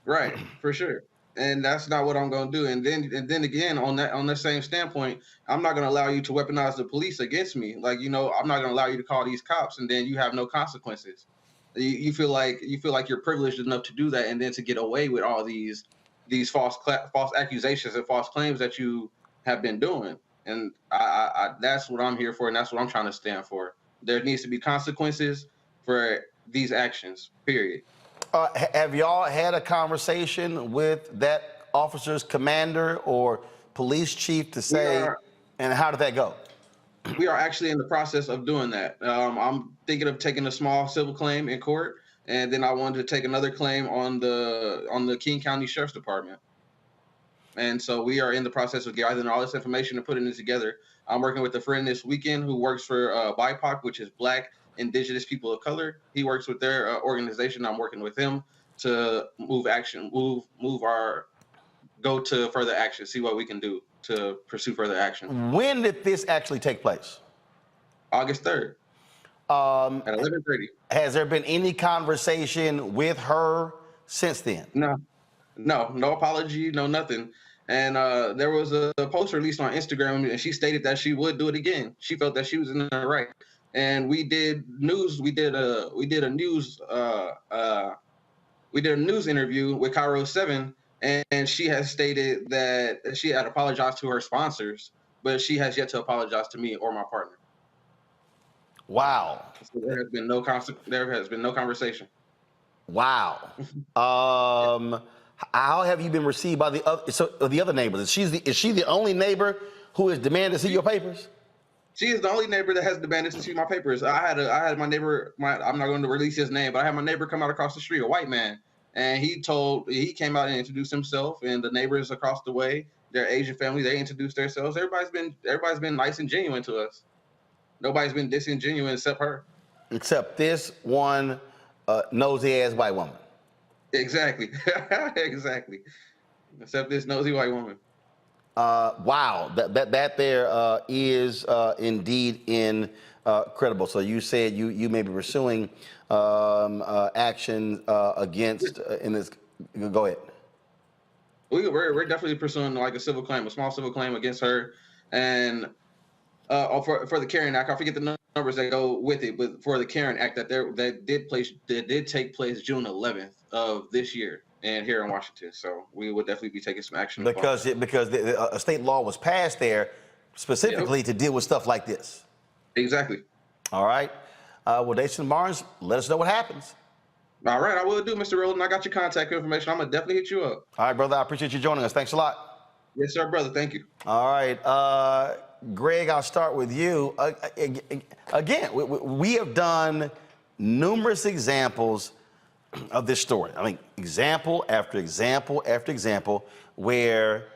Right, for sure. And that's not what I'm going to do. And then again, on that same standpoint, I'm not going to allow you to weaponize the police against me. Like, I'm not going to allow you to call these cops and then you have no consequences. You feel like you're privileged enough to do that, and then to get away with all these false accusations and false claims that you have been doing. And I that's what I'm here for, and that's what I'm trying to stand for. There needs to be consequences for these actions, period. Have y'all had a conversation with that officer's commander or police chief to say, and how did that go? We are actually in the process of doing that. I'm thinking of taking a small civil claim in court, and then I wanted to take another claim on the King County Sheriff's Department. And so we are in the process of gathering all this information and putting it together. I'm working with a friend this weekend who works for BIPOC, which is Black Indigenous People of Color. He works with their organization. I'm working with him to go to further action, see what we can do to pursue further action. When did this actually take place? August 3rd. At 11:30. Has there been any conversation with her since then? No apology, no nothing. And there was a post released on Instagram, and she stated that she would do it again. She felt that she was in the right. And we did news. We did a news interview with Cairo 7, and she has stated that she had apologized to her sponsors, but she has yet to apologize to me or my partner. Wow. So there has been no conversation. Wow. How have you been received by the other neighbors? Is she the only neighbor who has demanded to see your papers? She is the only neighbor that has demanded to see my papers. I had my neighbor. I'm not going to release his name, but I had my neighbor come out across the street, a white man, and he came out and introduced himself, and the neighbors across the way, their Asian family, they introduced themselves. Everybody's been nice and genuine to us. Nobody's been disingenuous except her. Except this one nosy ass white woman. Exactly. Exactly. Except this nosy white woman. Wow, that there is indeed incredible. So you said you may be pursuing action against in this. Go ahead. We're definitely pursuing like a small civil claim against her, and for the Karen Act. I forget the numbers that go with it, but for the Karen Act that did take place June 11th of this year, and here in Washington. So we would definitely be taking some action Because a state law was passed there specifically to deal with stuff like this. Exactly. All right. Well, Jason Barnes, let us know what happens. All right, I will do, Mr. Roland. I got your contact information. I'm gonna definitely hit you up. All right, brother. I appreciate you joining us. Thanks a lot. Yes, sir, brother. Thank you. All right, Greg, I'll start with you. Again, we have done numerous examples of this story. I mean, example after example after example, where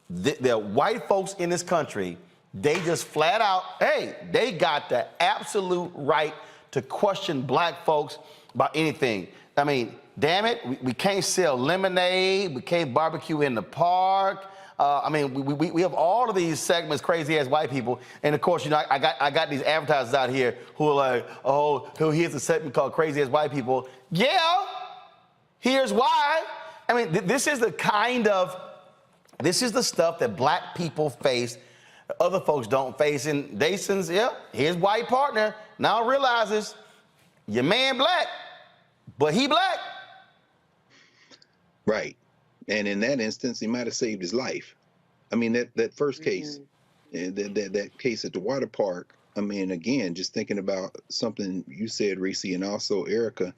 the white folks in this country, they just flat out, hey, they got the absolute right to question black folks about anything. I mean, damn it, we can't sell lemonade, we can't barbecue in the park. I mean, we have all of these segments, crazy ass white people, and of course, you know, I got these advertisers out here who are like, oh, here's a segment called Crazy Ass White People. Yeah, here's why. I mean, this is the stuff that black people face, other folks don't face. And Dason's, his white partner now realizes your man black, but he black. Right. And in that instance, he might have saved his life. I mean, that first case, that case at the water park, I mean, again, just thinking about something you said, Reese, and also Erica,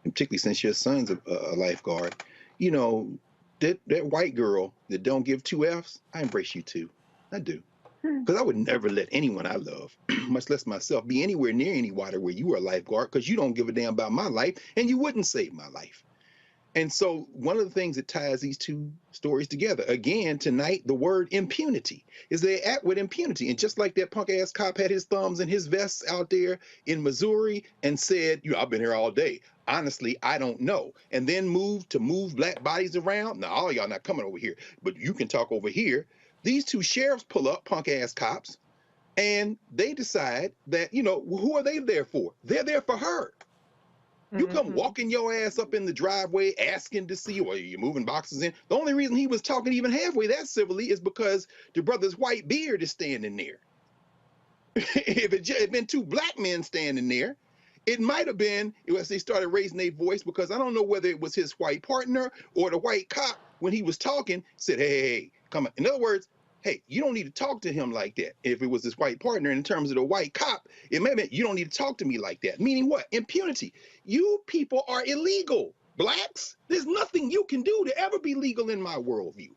and particularly since your son's a lifeguard, you know, that white girl that don't give 2 Fs, I embrace you too. I do. Because I would never let anyone I love, much less myself, be anywhere near any water where you are a lifeguard, because you don't give a damn about my life, and you wouldn't save my life. And so one of the things that ties these two stories together, again, tonight, the word impunity, is they act with impunity. And just like that punk-ass cop had his thumbs in his vests out there in Missouri and said, I've been here all day. Honestly, I don't know. And then move black bodies around. Now, all y'all not coming over here, but you can talk over here. These two sheriffs pull up, punk-ass cops, and they decide that, who are they there for? They're there for her. You come walking your ass up in the driveway asking to see, or you're moving boxes in. The only reason he was talking even halfway that civilly is because the brother's white beard is standing there. If it had been 2 black men standing there, it might have been, as they started raising their voice, because I don't know whether it was his white partner or the white cop, when he was talking, said, hey, come on. In other words, hey, you don't need to talk to him like that. If it was his white partner, in terms of the white cop, it may mean you don't need to talk to me like that. Meaning what? Impunity. You people are illegal. Blacks, there's nothing you can do to ever be legal in my worldview.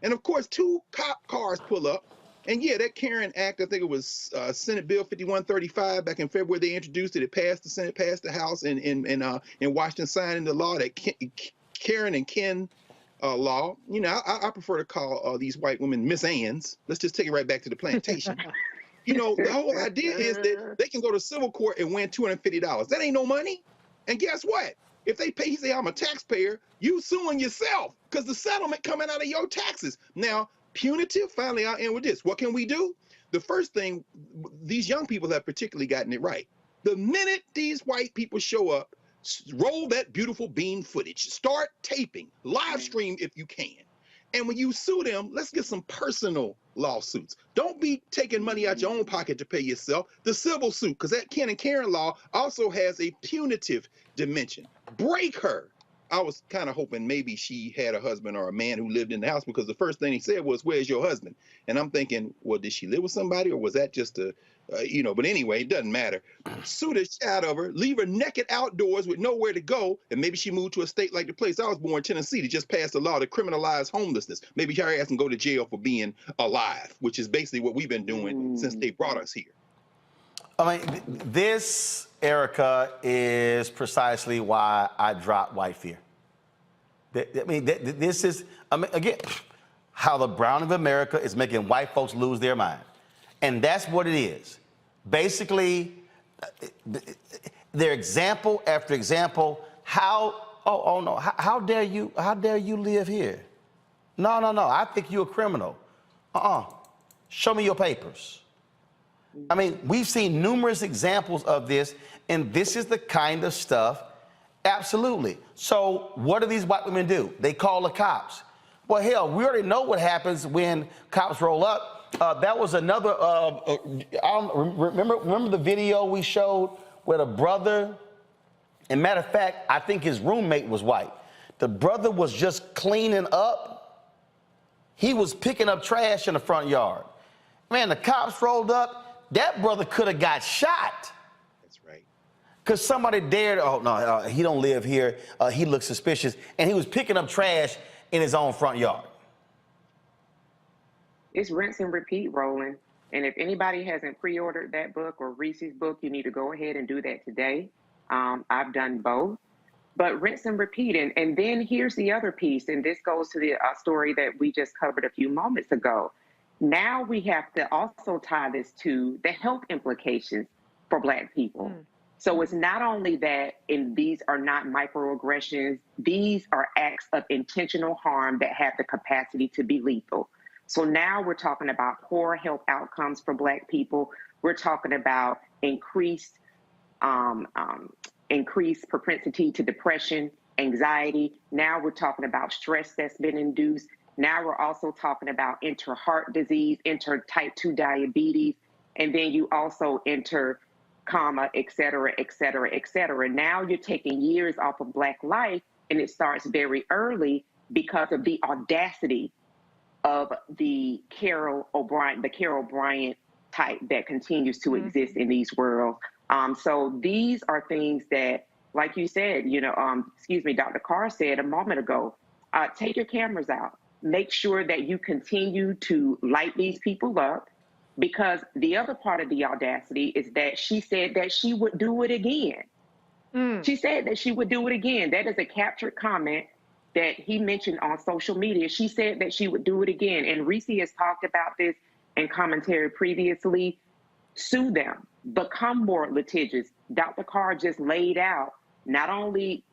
And of course, 2 cop cars pull up. And yeah, that Karen Act, I think it was Senate Bill 5135 back in February, they introduced it. It passed the Senate, passed the House in Washington, signing the law that Karen and Ken law. I prefer to call these white women Miss Anns. Let's just take it right back to the plantation. The whole idea is that they can go to civil court and win $250. That ain't no money. And guess what? If they pay, he say, I'm a taxpayer, you suing yourself because the settlement coming out of your taxes. Now, punitive, finally I'll end with this. What can we do? The first thing, these young people have particularly gotten it right. The minute these white people show up, roll that beautiful beam footage, start taping, live stream if you can. And when you sue them, let's get some personal lawsuits. Don't be taking money out your own pocket to pay yourself. The civil suit, because that Ken and Karen law also has a punitive dimension. Break her. I was kind of hoping maybe she had a husband or a man who lived in the house, because the first thing he said was, where's your husband? And I'm thinking, well, did she live with somebody, or was that just a, but anyway, it doesn't matter. Sue the shit out of her, leave her naked outdoors with nowhere to go, and maybe she moved to a state like the place I was born, Tennessee, to just pass a law to criminalize homelessness. Maybe her ass can go to jail for being alive, which is basically what we've been doing since they brought us here. I mean, this, Erica, is precisely why I dropped white fear. This is, again, how the browning of America is making white folks lose their mind. And that's what it is. Basically, their example after example, how dare you live here? No, I think you're a criminal. Show me your papers. I mean, we've seen numerous examples of this, and this is the kind of stuff, absolutely. So what do these white women do? They call the cops. Well, hell, we already know what happens when cops roll up. That was another, remember the video we showed where the brother, and matter of fact, I think his roommate was white. The brother was just cleaning up. He was picking up trash in the front yard. Man, the cops rolled up. That brother could have got shot. That's right. Because somebody dared, oh, no, he don't live here. He looks suspicious. And he was picking up trash in his own front yard. It's rinse and repeat, Roland. And if anybody hasn't pre-ordered that book or Reese's book, you need to go ahead and do that today. I've done both. But rinse and repeat. And then here's the other piece, and this goes to the story that we just covered a few moments ago. Now we have to also tie this to the health implications for Black people. So it's not only that, and these are not microaggressions, these are acts of intentional harm that have the capacity to be lethal. So now we're talking about poor health outcomes for Black people. We're talking about increased propensity to depression, anxiety. Now we're talking about stress that's been induced. Now we're also talking about enter heart disease, enter type 2 diabetes, and then you also enter coma, et cetera, et cetera, et cetera. Now you're taking years off of Black life, and it starts very early because of the audacity of the Carol Bryant type that continues to exist in these worlds. So these are things that, like you said, Dr. Carr said a moment ago, take your cameras out. Make sure that you continue to light these people up, because the other part of the audacity is that she said that she would do it again. She said that she would do it again. That is a captured comment that he mentioned on social media. She said that she would do it again. And Reese has talked about this in commentary previously. Sue them. Become more litigious. Dr. Carr just laid out, not only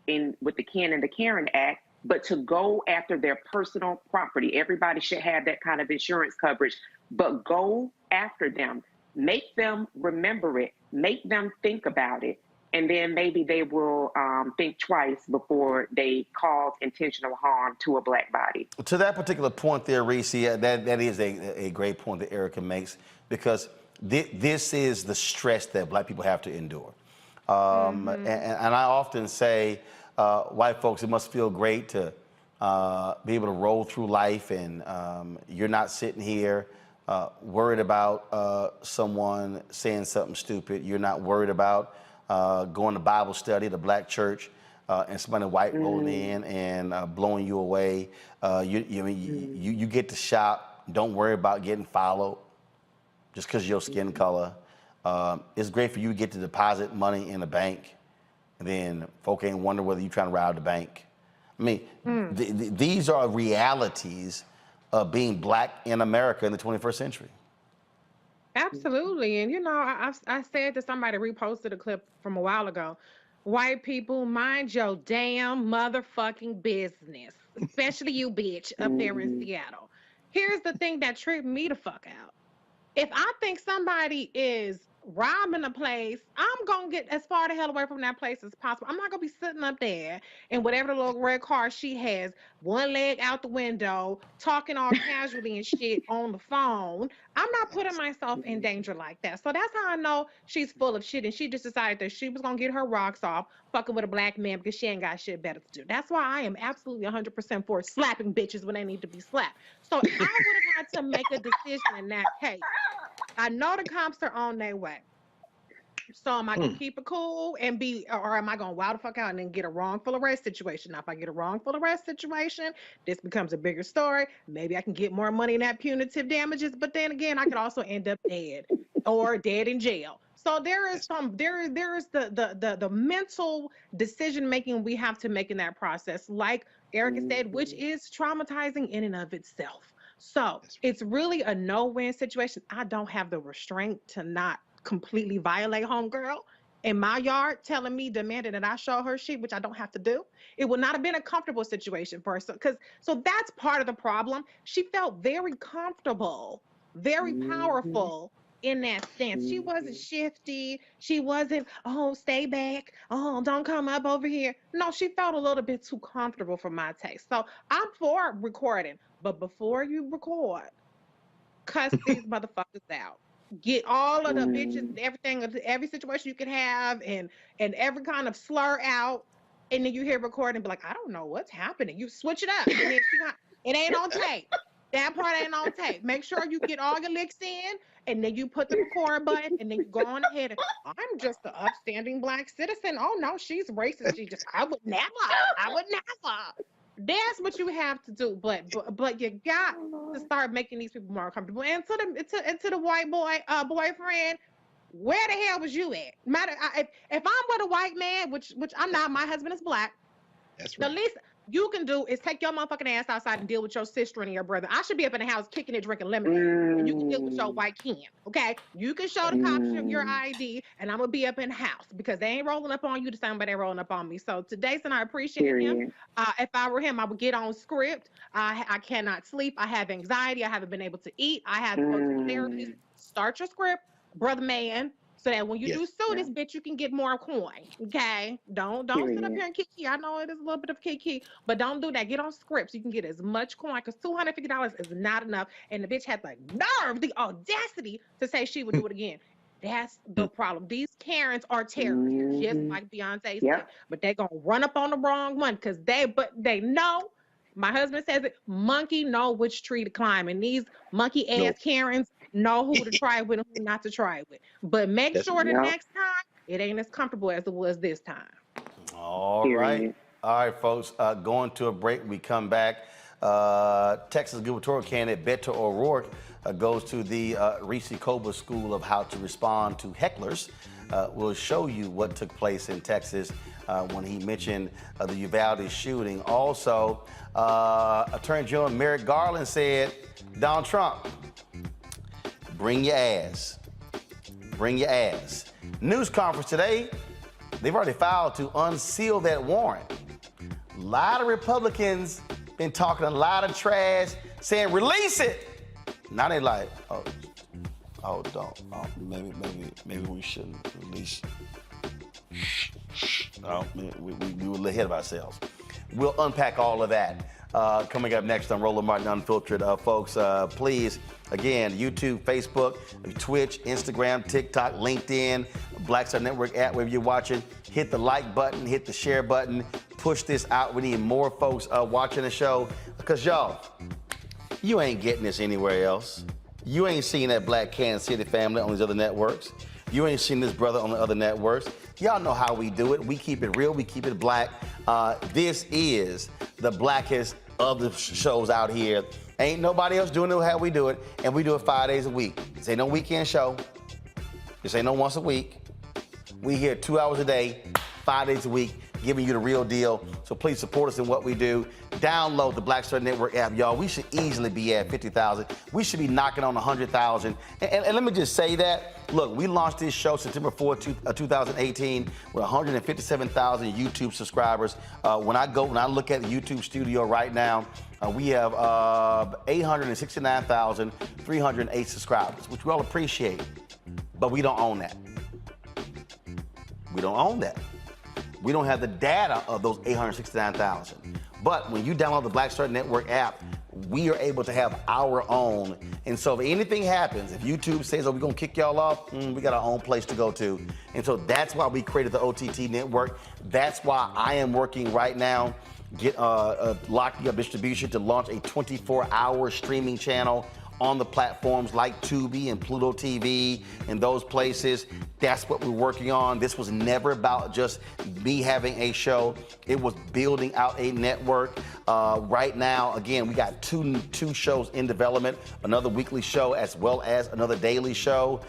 with the Ken and the Karen Act, but to go after their personal property. Everybody should have that kind of insurance coverage, but go after them. Make them remember it. Make them think about it. And then maybe they will think twice before they cause intentional harm to a Black body. To that particular point there, Reese, that is a great point that Erica makes, because this is the stress that Black people have to endure. And I often say, white folks, it must feel great to be able to roll through life, and you're not sitting here worried about someone saying something stupid. You're not worried about going to Bible study, the Black church, and somebody white rolling in and blowing you away. You get to shop. Don't worry about getting followed just because of your skin color. It's great for you to get to deposit money in a bank, and then folk ain't wonder whether you're trying to rob the bank. I mean, these are realities of being Black in America in the 21st century. Absolutely. And I said to somebody, reposted a clip from a while ago, white people, mind your damn motherfucking business, especially you, bitch, up there in Seattle. Here's the thing that tripped me the fuck out. If I think somebody is robbing a place, I'm going to get as far the hell away from that place as possible. I'm not going to be sitting up there in whatever little red car she has, one leg out the window, talking all casually and shit on the phone. I'm not putting myself in danger like that. So that's how I know she's full of shit, and she just decided that she was going to get her rocks off fucking with a Black man because she ain't got shit better to do. That's why I am absolutely 100% for slapping bitches when they need to be slapped. So I would have had to make a decision in that case. I know the cops are on their way. So am I going to keep it cool and or am I going to wild the fuck out and then get a wrongful arrest situation? Now, if I get a wrongful arrest situation, this becomes a bigger story. Maybe I can get more money in that punitive damages, but then again, I could also end up dead or dead in jail. So there is the mental decision making we have to make in that process, like Erica said, which is traumatizing in and of itself. So it's really a no-win situation. I don't have the restraint to not completely violate homegirl. in my yard telling me, demanding that I show her shit, which I don't have to do, it would not have been a comfortable situation for her. So that's part of the problem. She felt very comfortable, very powerful in that stance. She wasn't shifty. She wasn't, oh, stay back. Oh, don't come up over here. No, she felt a little bit too comfortable for my taste. So I'm for recording, but before you record, cuss these motherfuckers out. Get all of the bitches, everything, every situation you can have, and every kind of slur out, and then you hear recording, be like, I don't know what's happening. You switch it up, and then it ain't on tape. That part ain't on tape. Make sure you get all your licks in, and then you put the record button, and then you go on ahead. And, I'm just an upstanding Black citizen. Oh no, she's racist. I would never. That's what you have to do. But you got to start making these people more comfortable. And to the white boy boyfriend, where the hell was you at? If I'm with a white man, which I'm not, my husband is Black. That's right. The least you can do is take your motherfucking ass outside and deal with your sister and your brother. I should be up in the house kicking and drinking lemonade. And you can deal with your white kin, okay? You can show the cops your ID, and I'm going to be up in the house because they ain't rolling up on you the same way they rolling up on me. So today, I appreciate him. If I were him, I would get on script. I cannot sleep. I have anxiety. I haven't been able to eat. I have to go to the therapist. Start your script, brother man. So that when you do sue this bitch, you can get more coin. Okay? Don't sit up here and kiki. I know it is a little bit of kiki, but don't do that. Get on scripts. You can get as much coin because $250 is not enough. And the bitch had the nerve, the audacity to say she would do it again. That's the problem. These Karens are terrorists, just like Beyonce said. But they're gonna run up on the wrong one because they know. My husband says it. Monkey know which tree to climb, and these monkey ass Karens know who to try with and who not to try with. But make sure the next time it ain't as comfortable as it was this time. All right, folks. Going to a break. We come back. Texas gubernatorial candidate Beto O'Rourke goes to the Reese Coba School of How to Respond to Hecklers. We'll show you what took place in Texas when he mentioned the Uvalde shooting. Also, Attorney General Merrick Garland said, Donald Trump, bring your ass. Bring your ass. News conference today, they've already filed to unseal that warrant. A lot of Republicans been talking a lot of trash, saying release it. Now they like, don't. Maybe we shouldn't release. No, we were a little ahead of ourselves. We'll unpack all of that coming up next on Roland Martin Unfiltered. Folks, please, again, YouTube, Facebook, Twitch, Instagram, TikTok, LinkedIn, Black Star Network app, wherever you're watching, hit the like button, hit the share button, push this out. We need more folks watching the show because, y'all, you ain't getting this anywhere else. You ain't seen that Black Kansas City family on these other networks. You ain't seen this brother on the other networks. Y'all know how we do it. We keep it real. We keep it black. This is the blackest of the shows out here. Ain't nobody else doing it how we do it, and we do it 5 days a week. This ain't no weekend show. This ain't no once a week. We here 2 hours a day, 5 days a week, giving you the real deal. So please support us in what we do. Download the Black Star Network app, y'all. We should easily be at 50,000. We should be knocking on 100,000. And let me just say that. Look, we launched this show September 4th, 2018 with 157,000 YouTube subscribers. When I look at the YouTube studio right now, we have 869,308 subscribers, which we all appreciate. But we don't own that. We don't own that. We don't have the data of those 869,000. But when you download the Black Star Network app, we are able to have our own. And so if anything happens, if YouTube says, oh, we're going to kick y'all off, we got our own place to go to. And so that's why we created the OTT network. That's why I am working right now, locking up distribution to launch a 24-hour streaming channel on the platforms like Tubi and Pluto TV and those places. That's what we're working on. This was never about just me having a show. It was building out a network. Right now, again, we got two shows in development, another weekly show as well as another daily show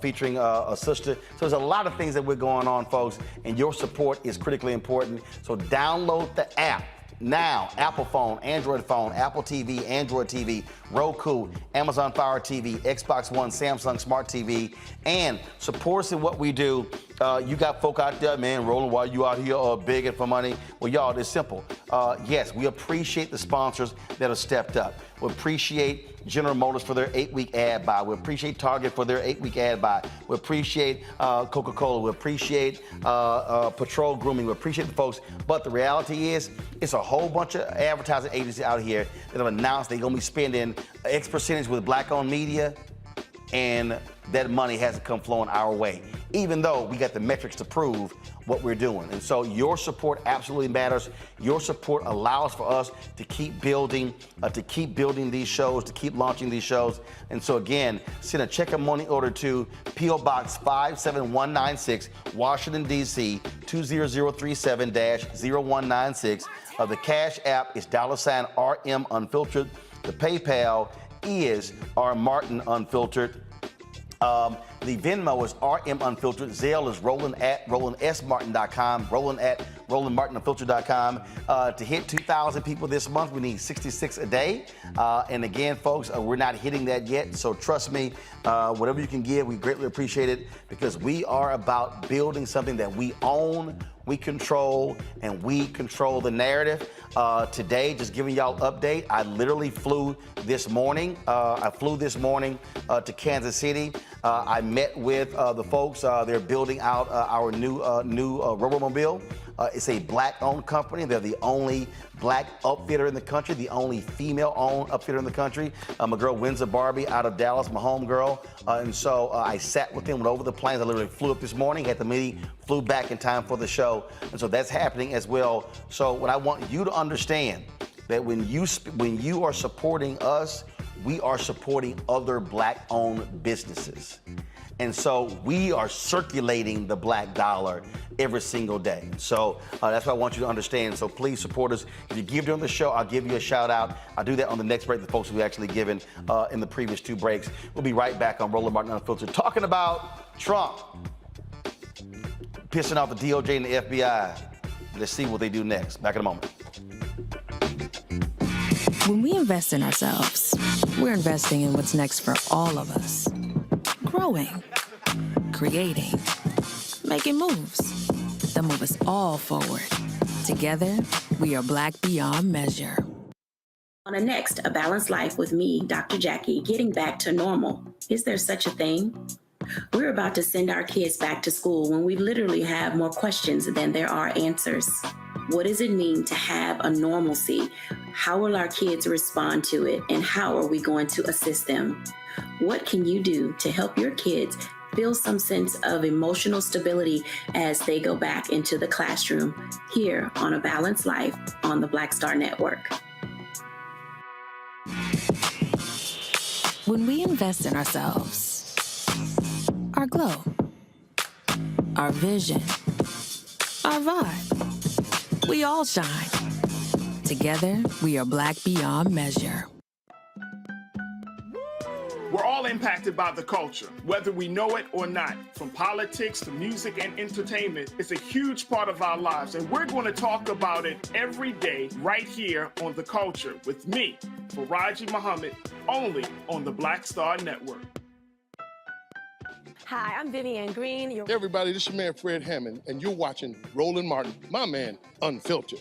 featuring a sister. So there's a lot of things that we're going on, folks, and your support is critically important. So download the app. now, Apple phone, Android phone, Apple TV, Android TV, Roku, Amazon Fire TV, Xbox One, Samsung Smart TV, and support us in what we do. You got folk out there, man, rolling while you out here begging for money. Well, y'all, it's simple. Yes, we appreciate the sponsors that have stepped up. We appreciate General Motors for their 8-week ad buy. We appreciate Target for their 8-week ad buy. We appreciate Coca-Cola. We appreciate Patrol Grooming. We appreciate the folks. But the reality is, it's a whole bunch of advertising agencies out here that have announced they're going to be spending X percentage with black-owned media, and that money hasn't come flowing our way, even though we got the metrics to prove what we're doing. And so your support absolutely matters. Your support allows for us to keep building these shows, to keep launching these shows. And so again, send a check and money order to P.O. Box 57196, Washington, D.C. 20037-0196. The Cash App is $RM Unfiltered. The PayPal is R Martin Unfiltered. The Venmo is RM Unfiltered. Zelle is RolandSMartin.com. RolandMartinUnfiltered.com. To hit 2,000 people this month, we need 66 a day. And again, folks, we're not hitting that yet. So trust me, whatever you can give, we greatly appreciate it, because we are about building something that we own, we control, and we control the narrative. Today, just giving y'all an update, I literally flew this morning. To Kansas City. I met with the folks. They're building out our new Robomobile. It's a black-owned company. They're the only black upfitter in the country, the only female-owned upfitter in the country. My girl Windsor Barbie out of Dallas, my home girl. And so I sat with them, went over the plans. I literally flew up this morning, had the meeting, flew back in time for the show. And so that's happening as well. So what I want you to understand, that when you are supporting us, we are supporting other black-owned businesses. And so we are circulating the black dollar every single day. So that's what I want you to understand. So please support us. If you give during the show, I'll give you a shout out. I'll do that on the next break, the folks who actually given in the previous 2 breaks. We'll be right back on Roland Martin Unfiltered, talking about Trump pissing off the DOJ and the FBI. Let's see what they do next. Back in a moment. When we invest in ourselves, we're investing in what's next for all of us. Growing, creating, making moves that move us all forward. Together, we are Black beyond measure. On the next A Balanced Life with me, Dr. Jackie, getting back to normal. Is there such a thing? We're about to send our kids back to school when we literally have more questions than there are answers. What does it mean to have a normalcy? How will our kids respond to it? And how are we going to assist them? What can you do to help your kids feel some sense of emotional stability as they go back into the classroom here on A Balanced Life on the Black Star Network? When we invest in ourselves, our glow, our vision, our vibe, we all shine. Together, we are Black beyond measure. We're all impacted by the culture, whether we know it or not. From politics to music and entertainment, it's a huge part of our lives, and we're going to talk about it every day right here on The Culture with me, Faraji Muhammad, only on the Black Star Network. Hi, I'm Vivian Green. Hey everybody, this is your man Fred Hammond, and you're watching Roland Martin, my man, Unfiltered.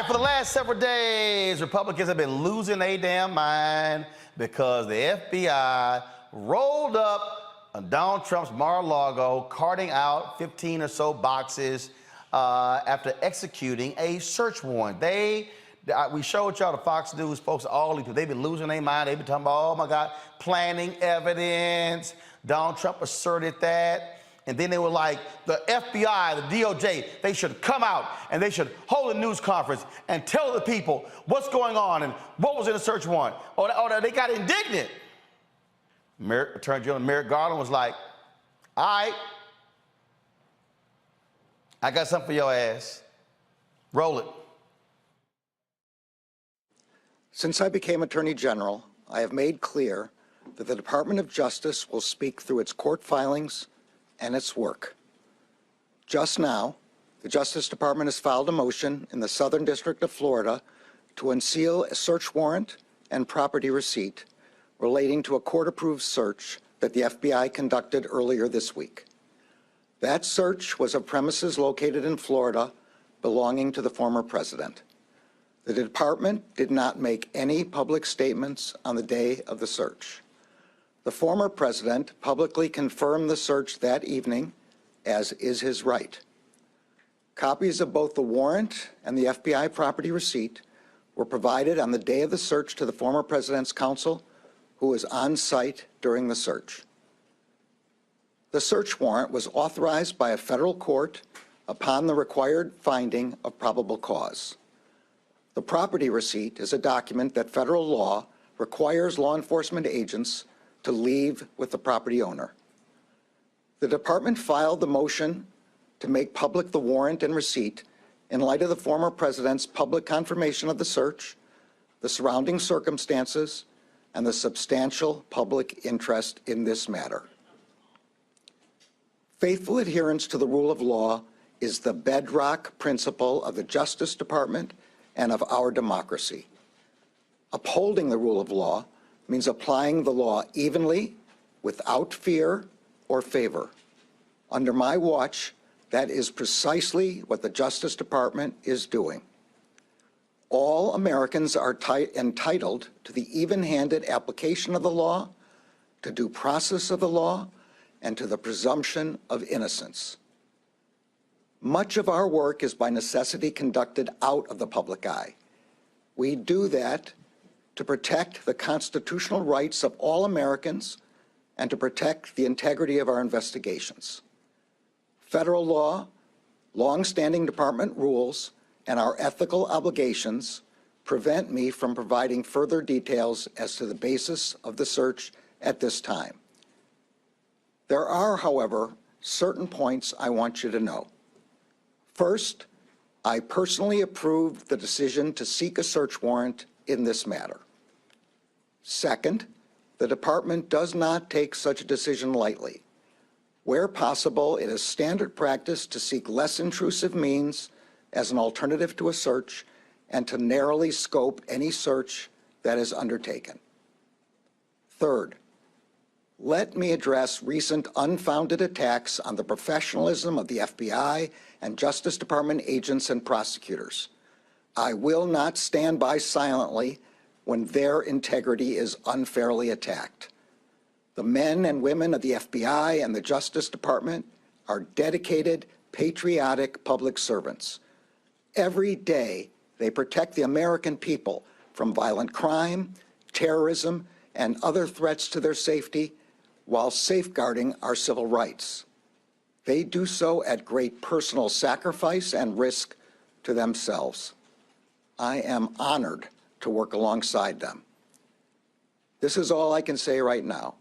right, for the last several days, Republicans have been losing their damn mind because the FBI rolled up on Donald Trump's Mar-a-Lago, carting out 15 or so boxes after executing a search warrant. We showed y'all the Fox News folks, all these people, they've been losing their mind. They've been talking about, oh my God, planning evidence. Donald Trump asserted that. And then they were like, the FBI, the DOJ, they should come out and they should hold a news conference and tell the people what's going on and what was in the search warrant. Or they got indignant. Attorney General Merrick Garland was like, all right, I got something for your ass. Roll it. Since I became Attorney General, I have made clear that the Department of Justice will speak through its court filings and its work. Just now, the Justice Department has filed a motion in the Southern District of Florida to unseal a search warrant and property receipt relating to a court-approved search that the FBI conducted earlier this week. That search was of premises located in Florida belonging to the former president. The department did not make any public statements on the day of the search. The former president publicly confirmed the search that evening, as is his right. Copies of both the warrant and the FBI property receipt were provided on the day of the search to the former president's counsel, who was on site during the search. The search warrant was authorized by a federal court upon the required finding of probable cause. The property receipt is a document that federal law requires law enforcement agents to leave with the property owner. The department filed the motion to make public the warrant and receipt in light of the former president's public confirmation of the search, the surrounding circumstances, and the substantial public interest in this matter. Faithful adherence to the rule of law is the bedrock principle of the Justice Department and of our democracy. Upholding the rule of law means applying the law evenly, without fear or favor. Under my watch, that is precisely what the Justice Department is doing. All Americans are entitled to the even-handed application of the law, to due process of the law, and to the presumption of innocence. Much of our work is by necessity conducted out of the public eye. We do that to protect the constitutional rights of all Americans and to protect the integrity of our investigations. Federal law, long-standing department rules, and our ethical obligations prevent me from providing further details as to the basis of the search at this time. There are, however, certain points I want you to know. First, I personally approved the decision to seek a search warrant in this matter. Second, the department does not take such a decision lightly. Where possible, it is standard practice to seek less intrusive means as an alternative to a search and to narrowly scope any search that is undertaken. Third, let me address recent unfounded attacks on the professionalism of the FBI and Justice Department agents and prosecutors. I will not stand by silently when their integrity is unfairly attacked. The men and women of the FBI and the Justice Department are dedicated, patriotic public servants. Every day, they protect the American people from violent crime, terrorism, and other threats to their safety while safeguarding our civil rights. They do so at great personal sacrifice and risk to themselves. I am honored to work alongside them. This is all I can say right now.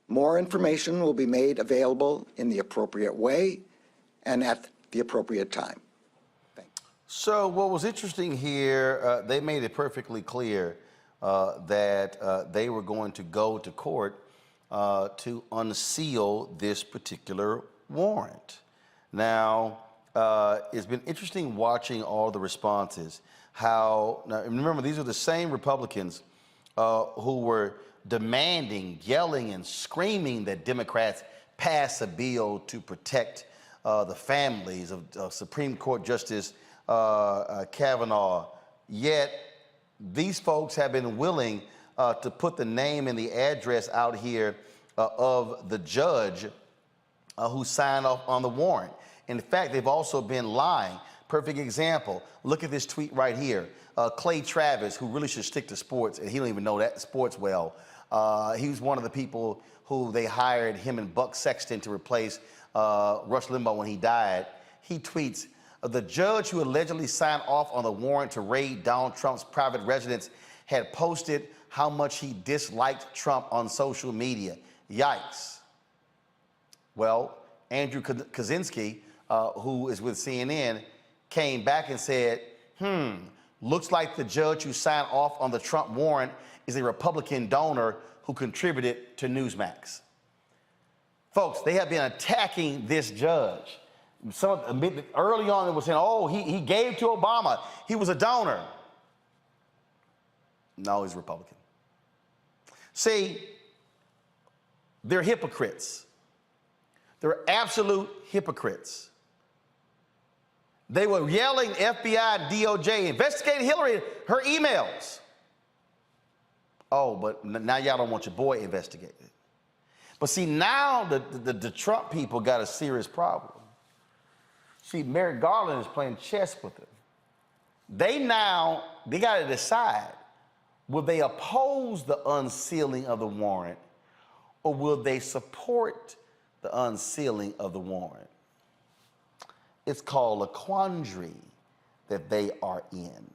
More information will be made available in the appropriate way and at the appropriate time. So what was interesting here, they made it perfectly clear that they were going to go to court to unseal this particular warrant. Now, it's been interesting watching all the responses. Now remember, these are the same Republicans who were demanding, yelling, and screaming that Democrats pass a bill to protect the families of Supreme Court Justice Kavanaugh. Yet these folks have been willing to put the name and the address out here of the judge who signed off on the warrant. In fact, they've also been lying. Perfect example. Look at this tweet right here. Clay Travis, who really should stick to sports, and he don't even know that sports well. He was one of the people who they hired, him and Buck Sexton, to replace Rush Limbaugh when he died. He tweets, the judge who allegedly signed off on the warrant to raid Donald Trump's private residence had posted how much he disliked Trump on social media. Yikes. Well, Andrew Kaczynski, who is with CNN, came back and said, looks like the judge who signed off on the Trump warrant is a Republican donor who contributed to Newsmax. Folks, they have been attacking this judge. Early on, it was saying, oh, he gave to Obama. He was a donor. No, he's Republican. See, they're hypocrites. They're absolute hypocrites. They were yelling FBI and DOJ, investigating Hillary, her emails. Oh, but now y'all don't want your boy investigated. But see, now the Trump people got a serious problem. See, Merrick Garland is playing chess with them. They got to decide, will they oppose the unsealing of the warrant, or will they support the unsealing of the warrant? It's called a quandary that they are in.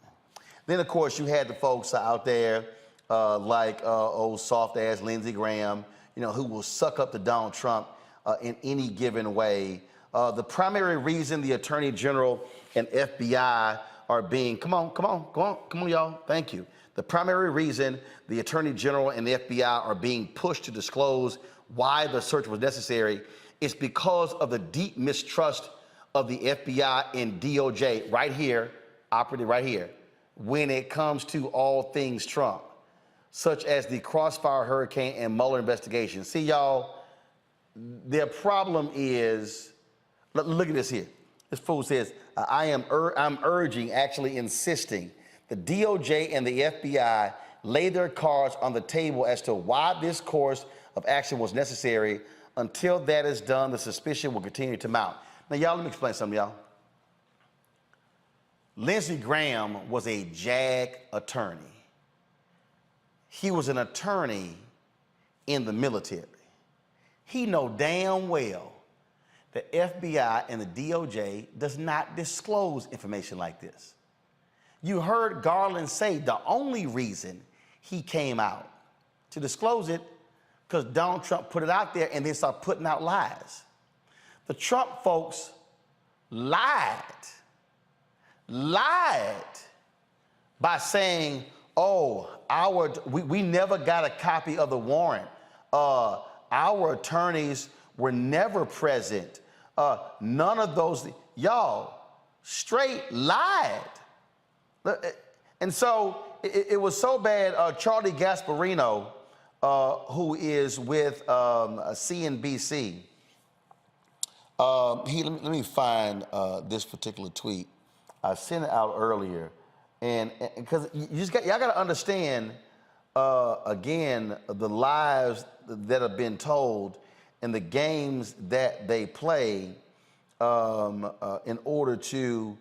Then, of course, you had the folks out there like old soft-ass Lindsey Graham, who will suck up to Donald Trump in any given way. The primary reason the Attorney General and FBI are being, come on, y'all, thank you. The primary reason the Attorney General and the FBI are being pushed to disclose why the search was necessary is because of the deep mistrust of the FBI and DOJ right here, operative right here, when it comes to all things Trump, such as the Crossfire Hurricane and Mueller investigation. See, y'all, their problem is, look at this here. This fool says, I'm urging, actually insisting, the DOJ and the FBI lay their cards on the table as to why this course of action was necessary. Until that is done, the suspicion will continue to mount. Now, y'all, let me explain something, y'all. Lindsey Graham was a JAG attorney. He was an attorney in the military. He know damn well the FBI and the DOJ does not disclose information like this. You heard Garland say the only reason he came out to disclose it because Donald Trump put it out there and then started putting out lies. The Trump folks lied by saying, oh, we never got a copy of the warrant. Our attorneys were never present. None of those, y'all straight lied. And so it was so bad, Charlie Gasparino, who is with CNBC, let me find this particular tweet. I sent it out earlier, and because y'all got to understand again the lies that have been told and the games that they play in order to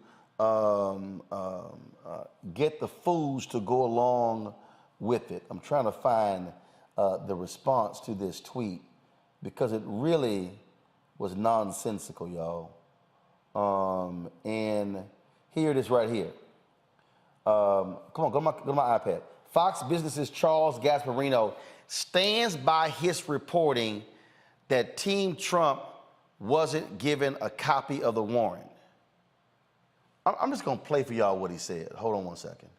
get the fools to go along with it. I'm trying to find the response to this tweet because it really was nonsensical, y'all. And here it is right here. Come on, go to my iPad. Fox Business's Charles Gasparino stands by his reporting that Team Trump wasn't given a copy of the warrant. I'm just going to play for y'all what he said. Hold on one second.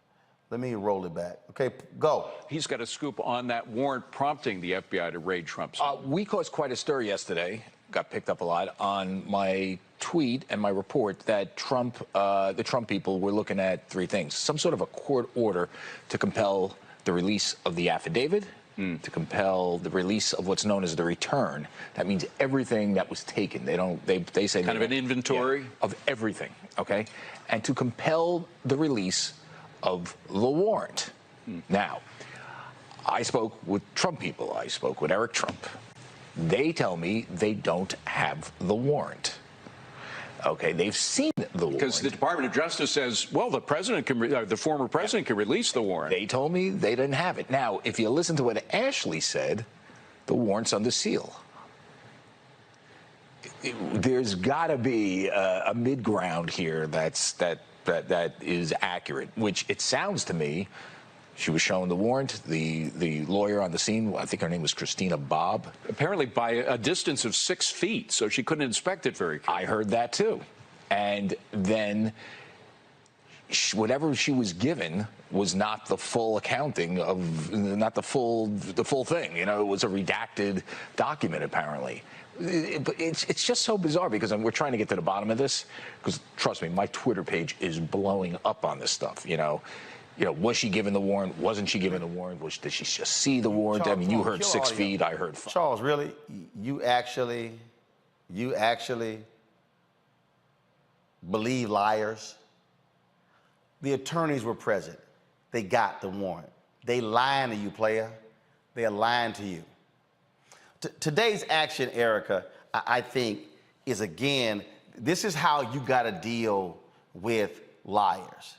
Let me roll it back. Okay, go. He's got a scoop on that warrant prompting the FBI to raid Trump's home. We caused quite a stir yesterday, got picked up a lot, on my tweet and my report that the Trump people were looking at three things. Some sort of a court order to compel the release of the affidavit, to compel the release of what's known as the return. That means everything that was taken. They say kind of an inventory of everything, okay? And to compel the release of the warrant. Now, I spoke with Trump people. I spoke with Eric Trump. They tell me they don't have the warrant. Okay, they've seen the warrant. Because the Department of Justice says, well, the president can, the former president can release the warrant. They told me they didn't have it. Now, if you listen to what Ashley said, the warrant's under seal. There's got to be a mid-ground here that is accurate, which it sounds to me. She was shown the warrant. The lawyer on the scene, I think her name was Christina Bobb. Apparently by a distance of 6 feet, so she couldn't inspect it very carefully. I heard that too. And then whatever she was given was not the full accounting of, not the full thing. You know, it was a redacted document apparently. But it's just so bizarre because we're trying to get to the bottom of this. Because trust me, my Twitter page is blowing up on this stuff. You know, was she given the warrant? Wasn't she given the warrant? Did she just see the warrant? Charles, I mean, you heard 6 feet. I heard 5. Charles, really? You actually believe liars? The attorneys were present. They got the warrant. They lying to you, player. They are lying to you. Today's action, Erica, I think, is again, this is how you got to deal with liars.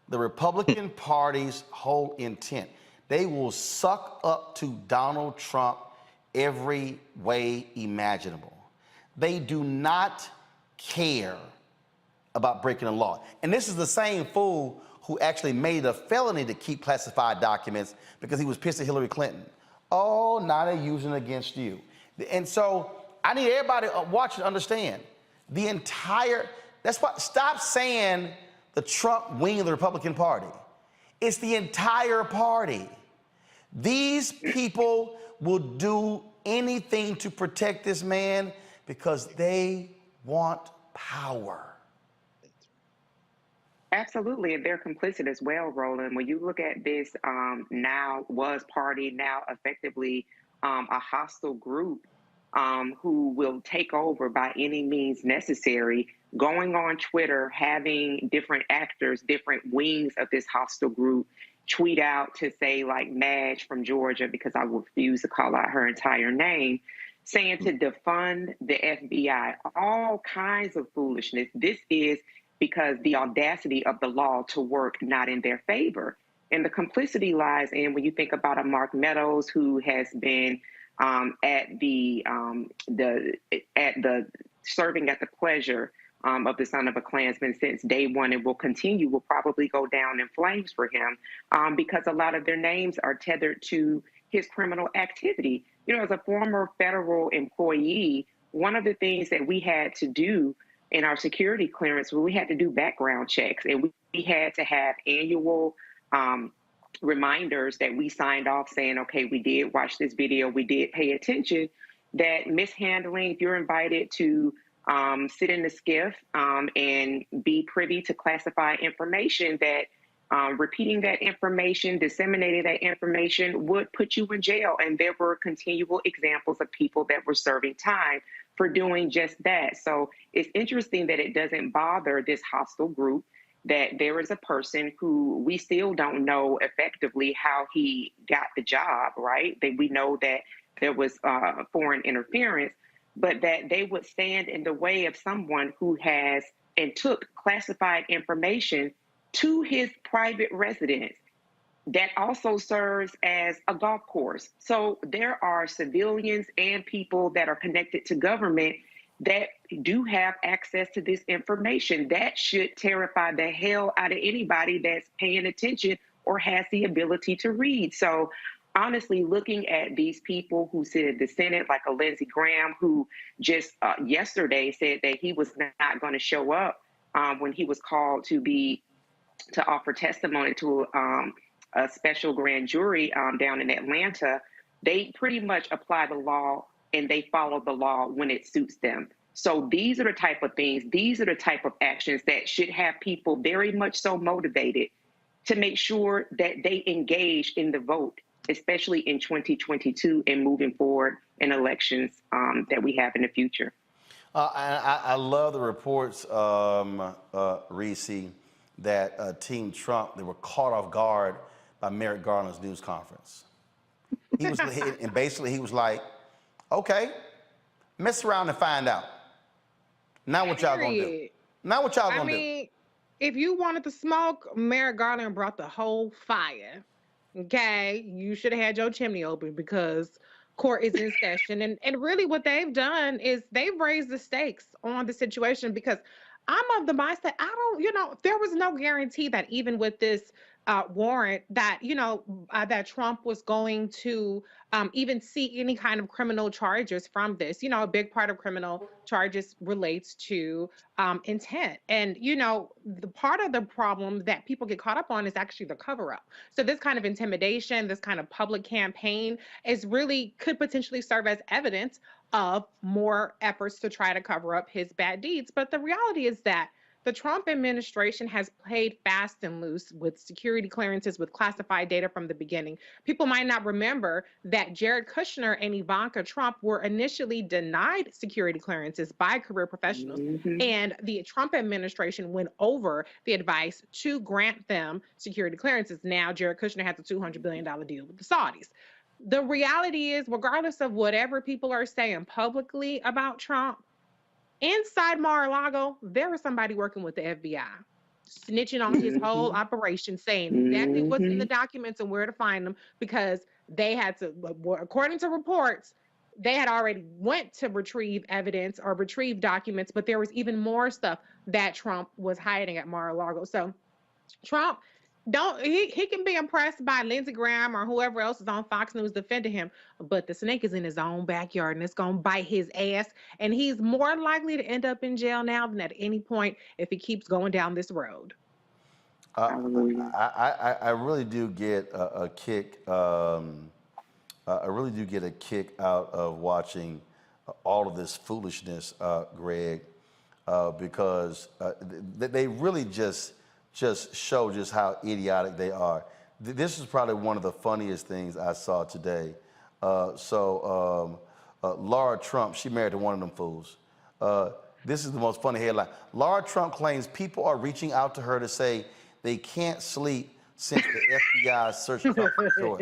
The Republican Party's whole intent, they will suck up to Donald Trump every way imaginable. They do not care about breaking the law. And this is the same fool who actually made it a felony to keep classified documents because he was pissed at Hillary Clinton. Oh, now they're using it against you. And so I need everybody watching to understand the entire, that's why, stop saying the Trump wing of the Republican Party. It's the entire party. These people will do anything to protect this man because they want power. Absolutely, and they're complicit as well, Roland. When you look at this now effectively a hostile group who will take over by any means necessary, going on Twitter, having different actors, different wings of this hostile group tweet out to say, like Madge from Georgia, because I refuse to call out her entire name, saying to defund the FBI, all kinds of foolishness. This is because the audacity of the law to work not in their favor. And the complicity lies in when you think about a Mark Meadows who has been serving at the pleasure of the son of a Klansman since day one and will probably go down in flames for him because a lot of their names are tethered to his criminal activity. You know, as a former federal employee, one of the things that we had to do in our security clearance, we had to do background checks, and we had to have annual reminders that we signed off saying, okay, we did watch this video, we did pay attention, that mishandling, if you're invited to sit in the skiff and be privy to classified information, that repeating that information, disseminating that information would put you in jail. And there were continual examples of people that were serving time for doing just that. So it's interesting that it doesn't bother this hostile group, that there is a person who we still don't know effectively how he got the job, right? That we know that there was foreign interference, but that they would stand in the way of someone who has and took classified information to his private residence that also serves as a golf course. So there are civilians and people that are connected to government that do have access to this information. That should terrify the hell out of anybody that's paying attention or has the ability to read. So honestly, looking at these people who sit in the Senate, like a Lindsey Graham, who just yesterday said that he was not going to show up when he was called to offer testimony to a special grand jury down in Atlanta, they pretty much apply the law and they follow the law when it suits them. So these are the type of things, these are the type of actions that should have people very much so motivated to make sure that they engage in the vote. especially in 2022 and moving forward in elections that we have in the future. I love the reports, Reese, that Team Trump, they were caught off guard by Merrick Garland's news conference. He was, and basically he was like, okay, mess around and find out. Now what y'all gonna do? Now what y'all gonna do? If you wanted to smoke, Merrick Garland brought the whole fire. Okay, you should have had your chimney open because court is in session. And really what they've done is they've raised the stakes on the situation, because I'm of the mindset, there was no guarantee that even with this warrant that, that Trump was going to even see any kind of criminal charges from this. A big part of criminal charges relates to intent. And, the part of the problem that people get caught up on is actually the cover up. So this kind of intimidation, this kind of public campaign could potentially serve as evidence of more efforts to try to cover up his bad deeds. But the reality is that the Trump administration has played fast and loose with security clearances, with classified data from the beginning. People might not remember that Jared Kushner and Ivanka Trump were initially denied security clearances by career professionals. And the Trump administration went over the advice to grant them security clearances. Now, Jared Kushner has a $200 billion deal with the Saudis. The reality is, regardless of whatever people are saying publicly about Trump, inside Mar-a-Lago, there was somebody working with the FBI, snitching on his whole operation, saying exactly what's in the documents and where to find them, because they had to, according to reports, they had already went to retrieve evidence or retrieve documents, but there was even more stuff that Trump was hiding at Mar-a-Lago. So Trump, he can be impressed by Lindsey Graham or whoever else is on Fox News defending him, but the snake is in his own backyard and it's going to bite his ass. And he's more likely to end up in jail now than at any point if he keeps going down this road. I really do get a kick. I really do get a kick out of watching all of this foolishness, Greg, because they really just show just how idiotic they are. This is probably one of the funniest things I saw today. Laura Trump, she married to one of them fools. This is the most funny headline. Laura Trump claims people are reaching out to her to say they can't sleep since the FBI searched her door.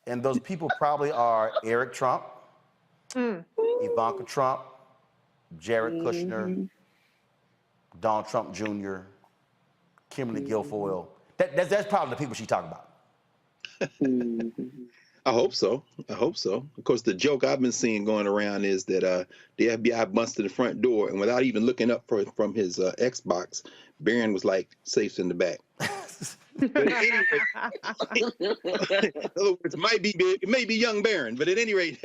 And those people probably are Eric Trump, Ivanka Trump, Jared Kushner, Donald Trump Jr., Kimberly Guilfoyle. That's probably the people she's talking about. I hope so. I hope so. Of course, the joke I've been seeing going around is that the FBI busted the front door, and without even looking up from his Xbox, Barron was like, "Safe's in the back." But anyway, in other words, it may be young Barron, but at any rate,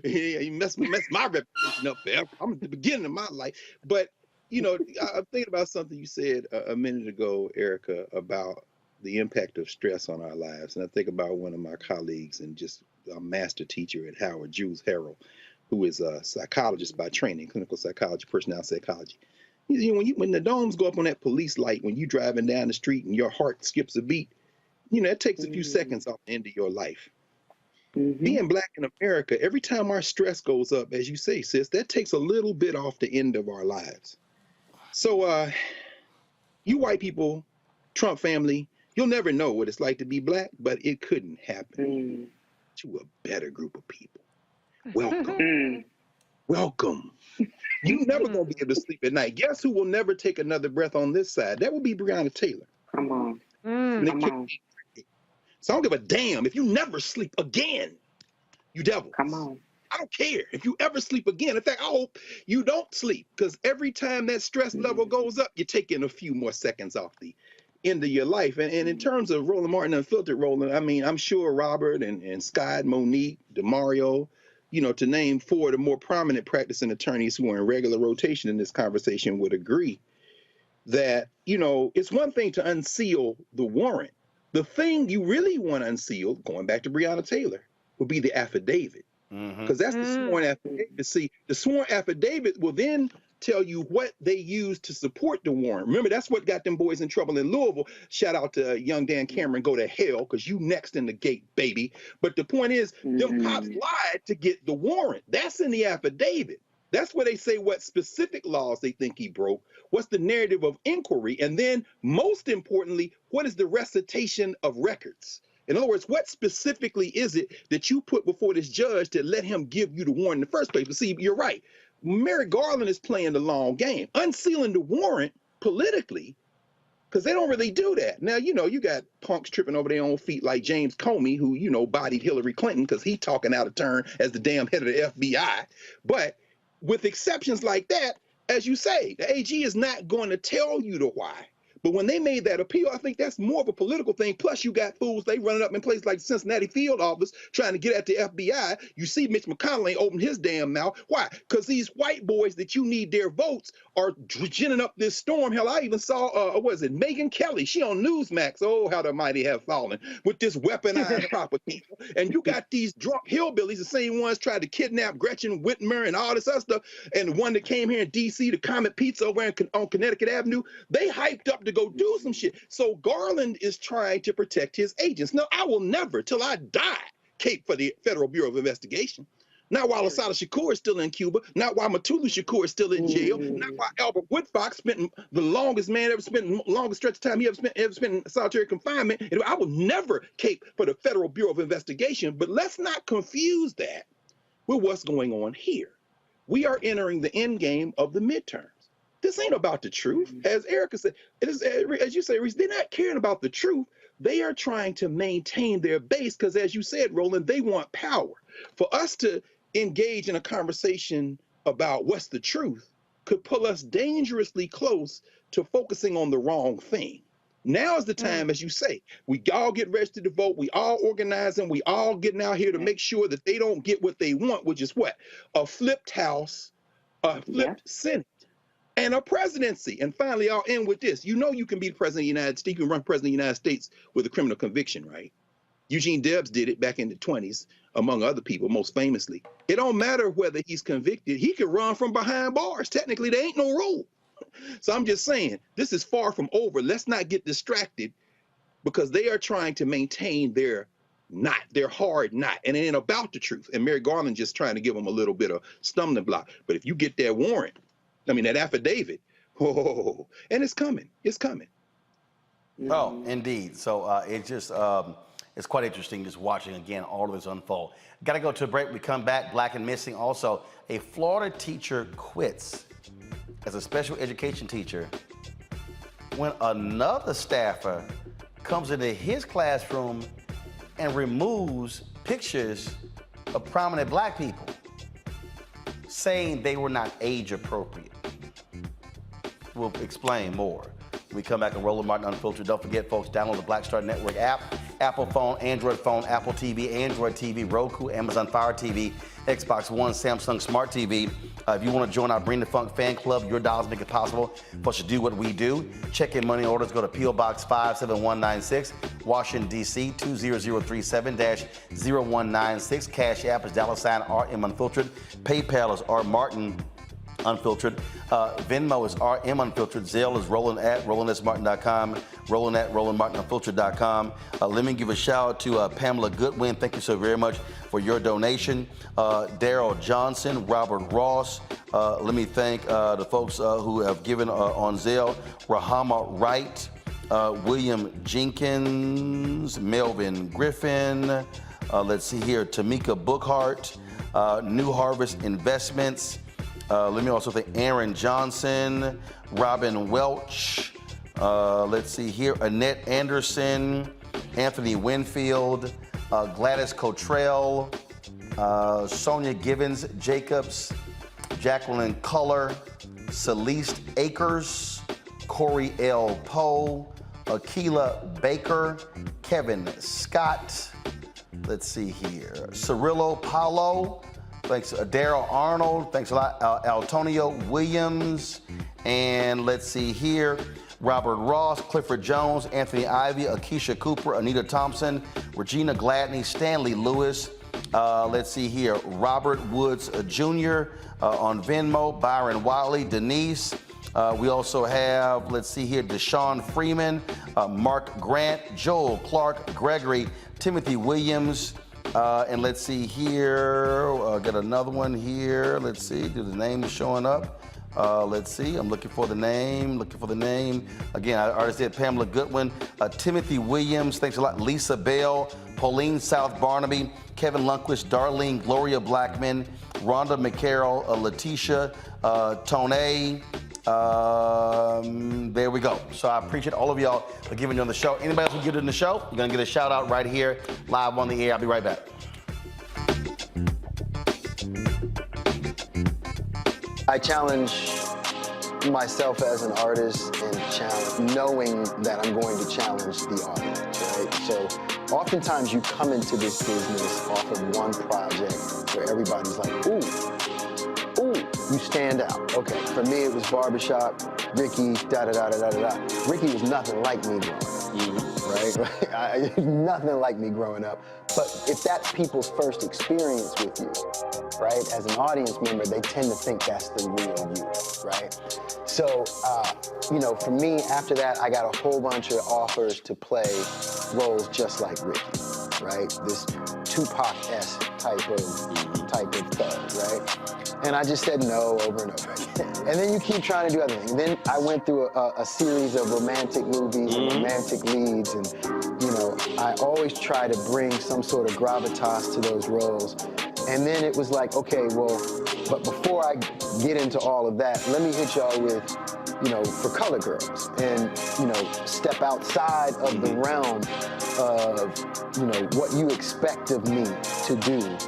he messed my reputation up forever. I'm at the beginning of my life. But I'm thinking about something you said a minute ago, Erica, about the impact of stress on our lives. And I think about one of my colleagues and just a master teacher at Howard, Jules Harrell, who is a psychologist by training, clinical psychology, personality psychology. When the domes go up on that police light, when you're driving down the street and your heart skips a beat, it takes a few seconds off the end of your life. Being Black in America, every time our stress goes up, as you say, sis, that takes a little bit off the end of our lives. So you white people, Trump family, you'll never know what it's like to be Black, but it couldn't happen to a better group of people. Welcome. Welcome. You're never going to be able to sleep at night. Guess who will never take another breath on this side? That will be Breonna Taylor. Come on. So I don't give a damn if you never sleep again, you devils. Come on. I don't care if you ever sleep again. In fact, I hope you don't sleep, because every time that stress level goes up, you're taking a few more seconds off the end of your life. And in terms of Roland Martin Unfiltered, Roland, I mean, I'm sure Robert and Scott, Monique, DeMario, to name four of the more prominent practicing attorneys who are in regular rotation in this conversation would agree that, it's one thing to unseal the warrant. The thing you really want to unseal, going back to Breonna Taylor, would be the affidavit. Because that's the sworn affidavit. See, the sworn affidavit will then tell you what they used to support the warrant. Remember, that's what got them boys in trouble in Louisville. Shout out to young Dan Cameron, go to hell, because you next in the gate, baby. But the point is, them cops lied to get the warrant. That's in the affidavit. That's where they say what specific laws they think he broke, what's the narrative of inquiry, and then, most importantly, what is the recitation of records? In other words, what specifically is it that you put before this judge to let him give you the warrant in the first place? But see, you're right. Merrick Garland is playing the long game, unsealing the warrant politically, because they don't really do that. Now, you know, you got punks tripping over their own feet like James Comey, who, you know, bodied Hillary Clinton because he talking out of turn as the damn head of the FBI. But with exceptions like that, as you say, the AG is not going to tell you the why. But when they made that appeal, I think that's more of a political thing. Plus, you got fools, they running up in places like the Cincinnati field office trying to get at the FBI. You see Mitch McConnell ain't open his damn mouth. Why? Because these white boys that you need their votes are ginning up this storm. Hell, I even saw, what is it, Megyn Kelly. She on Newsmax. Oh, how the mighty have fallen with this weaponized propaganda. And you got these drunk hillbillies, the same ones tried to kidnap Gretchen Whitmer and all this other stuff. And the one that came here in D.C., the Comet Pizza over on Connecticut Avenue, they hyped up to go do some shit. So Garland is trying to protect his agents. Now, I will never, till I die, cape for the Federal Bureau of Investigation. Not while Assata Shakur is still in Cuba, not while Mutulu Shakur is still in jail, not while Albert Woodfox spent the longest stretch of time he ever spent in solitary confinement. And I will never cape for the Federal Bureau of Investigation, but let's not confuse that with what's going on here. We are entering the end game of the midterms. This ain't about the truth. As Erica said, as you say, Reese, they're not caring about the truth. They are trying to maintain their base because, as you said, Roland, they want power. For us to engage in a conversation about what's the truth could pull us dangerously close to focusing on the wrong thing. Now is the time, as you say, we all get registered to vote, we all organizing, we all getting out here to make sure that they don't get what they want, which is what? A flipped House, a flipped Senate, and a presidency. And finally, I'll end with this. You know you can be the president of the United States, you can run president of the United States with a criminal conviction, right? Eugene Debs did it back in the 20s, among other people, most famously. It don't matter whether he's convicted. He could run from behind bars. Technically, there ain't no rule. So I'm just saying, this is far from over. Let's not get distracted because they are trying to maintain their hard knot. And it ain't about the truth. And Merrick Garland just trying to give them a little bit of stumbling block. But if you get that warrant, that affidavit, and it's coming. It's coming. Oh, indeed. So it just, it's quite interesting just watching, again, all of this unfold. Got to go to a break. We come back, Black and Missing. Also, a Florida teacher quits as a special education teacher when another staffer comes into his classroom and removes pictures of prominent Black people, saying they were not age appropriate. We'll explain more when we come back on Roland Martin Unfiltered. Don't forget, folks, download the Black Star Network app, Apple phone, Android phone, Apple TV, Android TV, Roku, Amazon Fire TV, Xbox One, Samsung Smart TV. If you want to join our Bring the Funk fan club, your dollars make it possible for us to do what we do. Check in money orders. Go to P.O. Box 57196, Washington, D.C. 20037-0196. Cash App is $RM Unfiltered. PayPal is R Martin Unfiltered. Venmo is RM Unfiltered. Zelle is Roland@RolandSMartin.com. Roland@RolandMartinUnfiltered.com. Let me give a shout out to Pamela Goodwin. Thank you so very much for your donation. Daryl Johnson, Robert Ross. Let me thank the folks who have given on Zelle. Rahama Wright, William Jenkins, Melvin Griffin. Let's see here, Tamika Bookhart, New Harvest Investments. Let me also thank Aaron Johnson, Robin Welch. Let's see here, Annette Anderson, Anthony Winfield, Gladys Cottrell, Sonia Givens Jacobs, Jacqueline Culler, Celeste Akers, Corey L. Poe, Akila Baker, Kevin Scott. Let's see here, Cirillo Paulo. Thanks, Daryl Arnold. Thanks a lot, Antonio Williams. And let's see here, Robert Ross, Clifford Jones, Anthony Ivy, Akeisha Cooper, Anita Thompson, Regina Gladney, Stanley Lewis, Let's see here. Robert Woods Jr. On Venmo. Byron Wiley. Denise. We also have, let's see here, Deshaun Freeman, Mark Grant, Joel Clark, Gregory, Timothy Williams, and let's see here, got another one here. Let's see, do the name showing up? Let's see, I'm looking for the name, Again, I already said Pamela Goodwin, Timothy Williams, thanks a lot, Lisa Bell, Pauline South Barnaby, Kevin Lundquist, Darlene Gloria Blackman, Rhonda McCarroll, Letitia, Tone. There we go. So I appreciate all of y'all for giving you on the show. Anybody else who get in the show, you're gonna get a shout out right here, live on the air. I'll be right back. I challenge myself as an artist and knowing that I'm going to challenge the audience, right? So oftentimes you come into this business off of one project where everybody's like, ooh, you stand out. Okay, for me it was Barbershop, Ricky, da-da-da-da-da-da. Ricky was nothing like me growing up, right? Nothing like me growing up. But if that's people's first experience with you, right, as an audience member, they tend to think that's the real you, right? So, you know, for me, after that, I got a whole bunch of offers to play roles just like Ricky, right? This Tupac-esque type of thug, right? And I just said no over and over again. And then you keep trying to do other things. Then I went through a series of romantic movies and romantic leads, and you know, I always try to bring some sort of gravitas to those roles. And then it was like, okay, well, but before I get into all of that, let me hit y'all with, you know, For Color Girls, and, you know, step outside of the realm of, you know, what you expect of me to do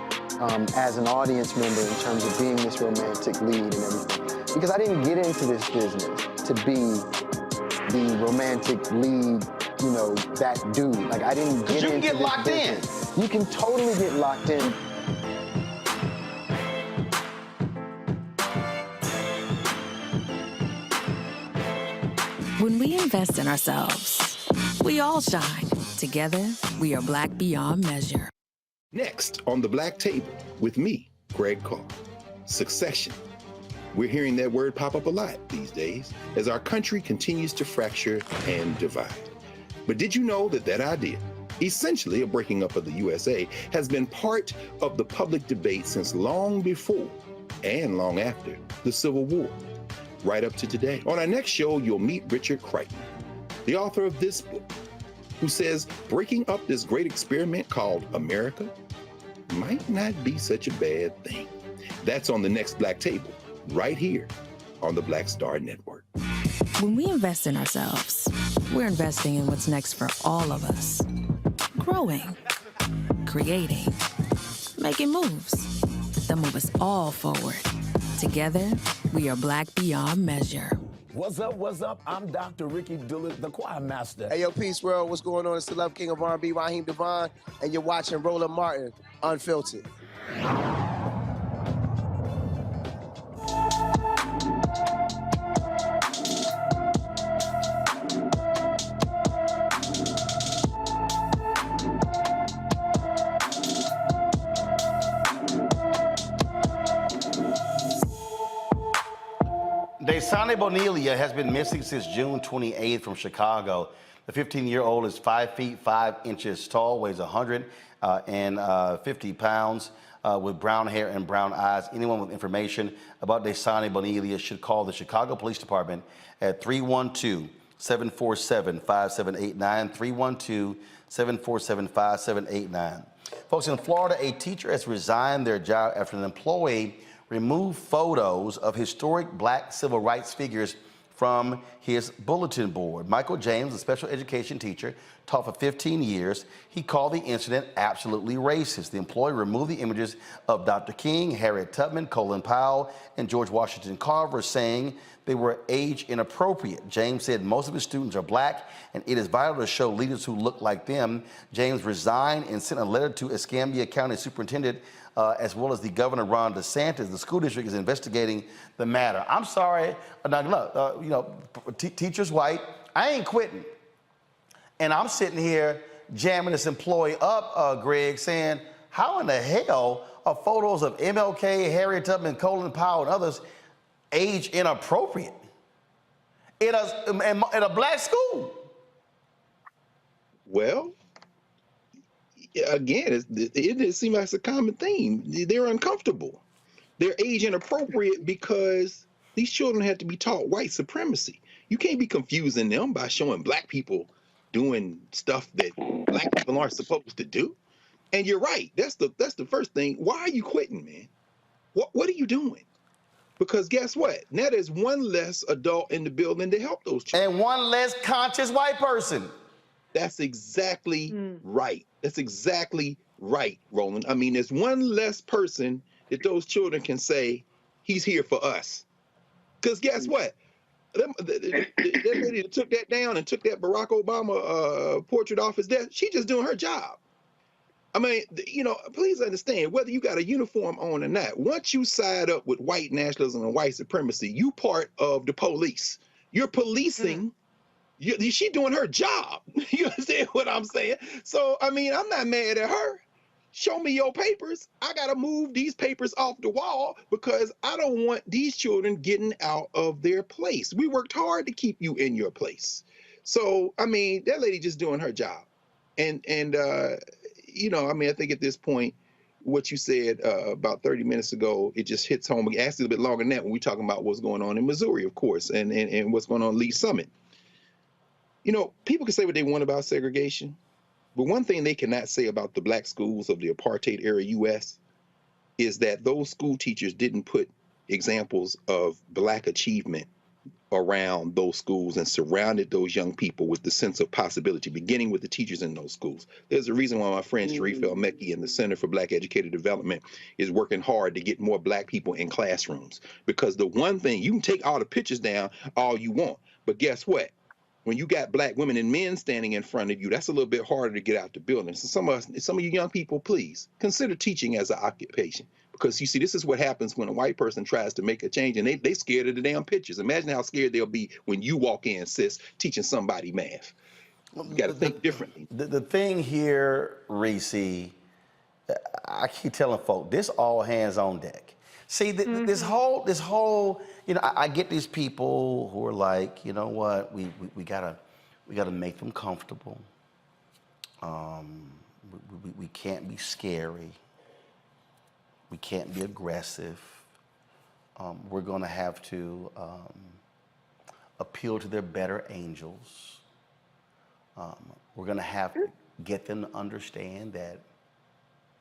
as an audience member in terms of being this romantic lead and everything. Because I didn't get into this business to be the romantic lead, you know, that dude. Like, I didn't get into this business. You can get locked in. You can totally get locked in. When we invest in ourselves, we all shine. Together, we are Black beyond measure. Next on the Black Table with me, Greg Carr. Succession. We're hearing that word pop up a lot these days as our country continues to fracture and divide. But did you know that that idea, essentially a breaking up of the USA, has been part of the public debate since long before and long after the Civil War, right up to today? On our next show, you'll meet Richard Crichton, the author of this book, who says breaking up this great experiment called America might not be such a bad thing. That's on the next Black Table, right here on the Black Star Network. When we invest in ourselves, we're investing in what's next for all of us. Growing, creating, making moves that move us all forward. Together, we are Black beyond measure. What's up, what's up? I'm Dr. Ricky Dillard, the choir master. Hey, yo, Peace World, what's going on? It's the Love King of R&B, Raheem Devon, and you're watching Roland Martin, Unfiltered. Daysani Bonilla has been missing since June 28th from Chicago. The 15-year-old is 5 feet 5 inches tall, weighs 150 pounds, with brown hair and brown eyes. Anyone with information about Daysani Bonilla should call the Chicago Police Department at 312-747-5789, 312-747-5789. Folks, in Florida, a teacher has resigned their job after an employee removed photos of historic Black civil rights figures from his bulletin board. Michael James, a special education teacher, taught for 15 years. He called the incident absolutely racist. The employee removed the images of Dr. King, Harriet Tubman, Colin Powell, and George Washington Carver, saying they were age inappropriate. James said most of his students are Black, and it is vital to show leaders who look like them. James resigned and sent a letter to Escambia County Superintendent as well as the Governor Ron DeSantis. The school district is investigating the matter. I'm sorry, teacher's white. I ain't quitting. And I'm sitting here jamming this employee up, Greg, saying, how in the hell are photos of MLK, Harriet Tubman, Colin Powell, and others age inappropriate in a black school? Well, again, it seems like it's a common theme. They're uncomfortable. They're age inappropriate because these children have to be taught white supremacy. You can't be confusing them by showing black people doing stuff that black people aren't supposed to do. And you're right. That's the first thing. Why are you quitting, man? What are you doing? Because guess what? Now there's one less adult in the building to help those children. And one less conscious white person. That's exactly right. That's exactly right, Roland. I mean, there's one less person that those children can say, he's here for us. Because guess what? That lady that took that down and took that Barack Obama portrait off his desk, she just doing her job. I mean, please understand, whether you got a uniform on or not, once you side up with white nationalism and white supremacy, you part of the police. You're policing. She doing her job. You understand what I'm saying? So, I mean, I'm not mad at her. Show me your papers. I got to move these papers off the wall because I don't want these children getting out of their place. We worked hard to keep you in your place. So, I mean, that lady just doing her job. And I mean, I think at this point, what you said about 30 minutes ago, it just hits home. Actually, a little bit longer than that when we're talking about what's going on in Missouri, of course, and what's going on in Lease Summit. People can say what they want about segregation, but one thing they cannot say about the black schools of the apartheid era U.S. is that those school teachers didn't put examples of black achievement around those schools and surrounded those young people with the sense of possibility, beginning with the teachers in those schools. There's a reason why my friend Sharif El-Mekki and the Center for Black Educator Development is working hard to get more black people in classrooms. Because the one thing, you can take all the pictures down all you want, but guess what? When you got black women and men standing in front of you, that's a little bit harder to get out the building. So some of you young people, please consider teaching as an occupation. Because you see, this is what happens when a white person tries to make a change and they scared of the damn pictures. Imagine how scared they'll be when you walk in, sis, teaching somebody math. You got to think differently. The thing here, Reese, I keep telling folk, this all hands on deck. See, this whole, I get these people who are like, you know what, we gotta make them comfortable. We can't be scary. We can't be aggressive. We're gonna have to appeal to their better angels. We're gonna have to get them to understand that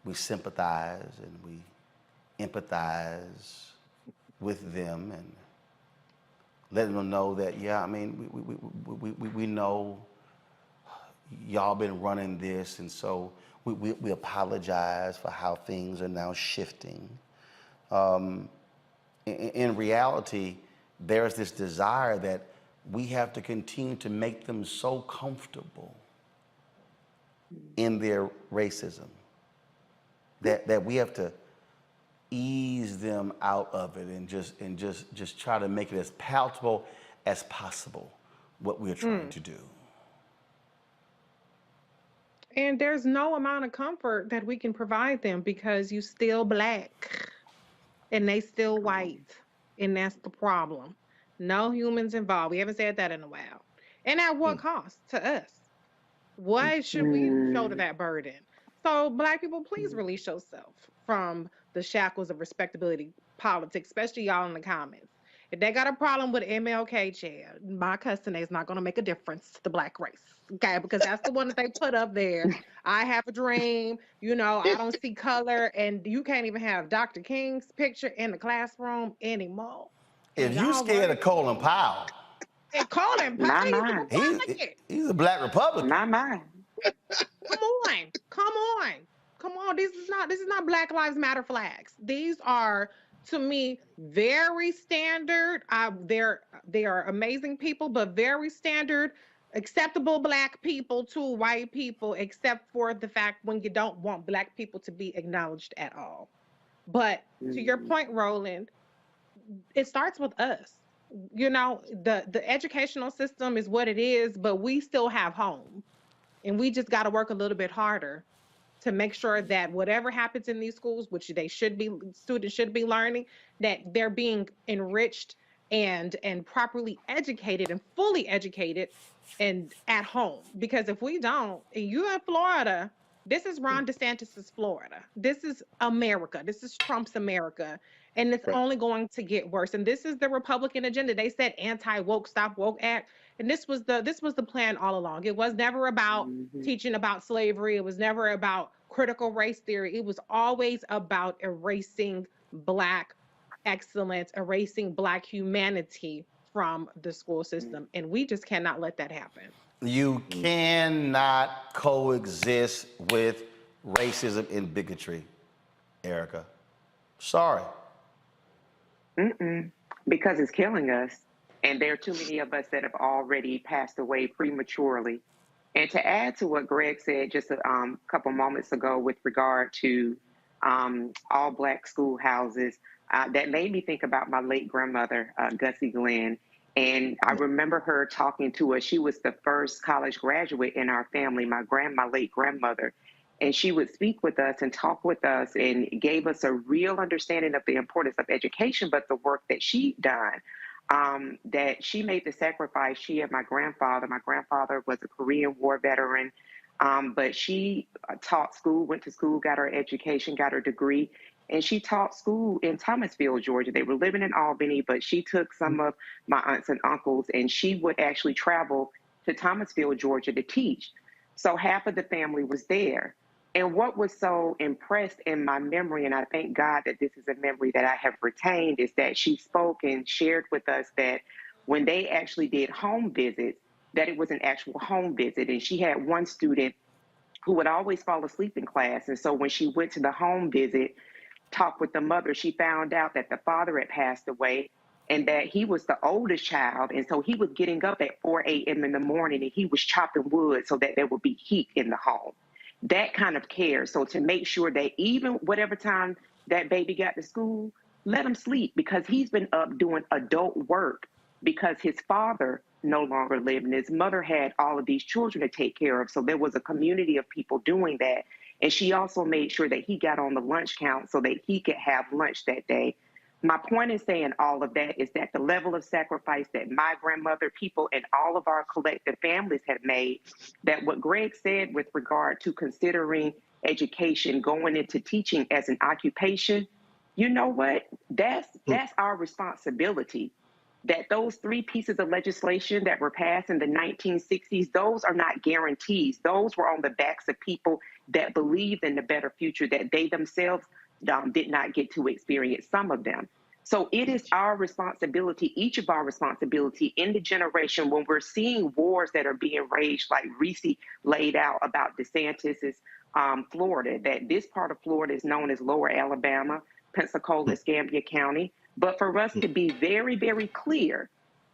we sympathize and we empathize with them and letting them know that, yeah, I mean, we know y'all been running this, and so we apologize for how things are now shifting. In reality, there's this desire that we have to continue to make them so comfortable in their racism that we have to ease them out of it and just try to make it as palatable as possible what we're trying to do. And there's no amount of comfort that we can provide them because you still black and they still white, and that's the problem. No humans involved. We haven't said that in a while. And at what cost to us? Why should we shoulder that burden? So black people, please release yourself from the shackles of respectability politics, especially y'all in the comments. If they got a problem with MLK chair, my cussing is not going to make a difference to the black race, okay? Because that's the one that they put up there. I have a dream, I don't see color, and you can't even have Dr. King's picture in the classroom anymore. If you scared of Colin Powell, and Colin Powell, he's a black Republican. Not mine. Come on. This is not Black Lives Matter flags. These are, to me, very standard. They are amazing people, but very standard, acceptable black people to white people, except for the fact when you don't want black people to be acknowledged at all. But to your point, Roland, it starts with us. The educational system is what it is, but we still have home. And we just got to work a little bit harder to make sure that whatever happens in these schools, which students should be learning, that they're being enriched and properly educated and fully educated and at home. Because if we don't, and you in Florida, this is Ron DeSantis's Florida. This is America. This is Trump's America. And it's only going to get worse. And this is the Republican agenda. They said anti-woke, stop woke act. And this was the plan all along. It was never about teaching about slavery. It was never about critical race theory. It was always about erasing Black excellence, erasing Black humanity from the school system. And we just cannot let that happen. You cannot coexist with racism and bigotry, Erica. Sorry. Because it's killing us. And there are too many of us that have already passed away prematurely. And to add to what Greg said just a couple moments ago with regard to all Black schoolhouses, that made me think about my late grandmother, Gussie Glenn. And I remember her talking to us. She was the first college graduate in our family, my late grandmother. And she would speak with us and talk with us and gave us a real understanding of the importance of education, but the work that she'd done, that she made the sacrifice, she and my grandfather was a Korean War veteran, but she taught school, went to school, got her education, got her degree, and she taught school in Thomasville, Georgia. They were living in Albany, but she took some of my aunts and uncles, and she would actually travel to Thomasville, Georgia to teach. So half of the family was there. And what was so impressed in my memory, and I thank God that this is a memory that I have retained, is that she spoke and shared with us that when they actually did home visits, that it was an actual home visit. And she had one student who would always fall asleep in class. And so when she went to the home visit, talked with the mother, she found out that the father had passed away and that he was the oldest child. And so he was getting up at 4 a.m. in the morning and he was chopping wood so that there would be heat in the home. That kind of care. So to make sure that even whatever time that baby got to school, let him sleep, because he's been up doing adult work because his father no longer lived and his mother had all of these children to take care of. So there was a community of people doing that. And she also made sure that he got on the lunch count so that he could have lunch that day. My point in saying all of that is that the level of sacrifice that my grandmother, people, and all of our collective families have made, that what Greg said with regard to considering education, going into teaching as an occupation, you know what? That's our responsibility. That those 3 pieces of legislation that were passed in the 1960s, those are not guarantees. Those were on the backs of people that believed in the better future that they themselves did not get to experience, some of them. So it is our responsibility, each of our responsibility in the generation, when we're seeing wars that are being raged, like Reese laid out about DeSantis's Florida, that this part of Florida is known as Lower Alabama, Pensacola, Escambia County. But for us to be very, very clear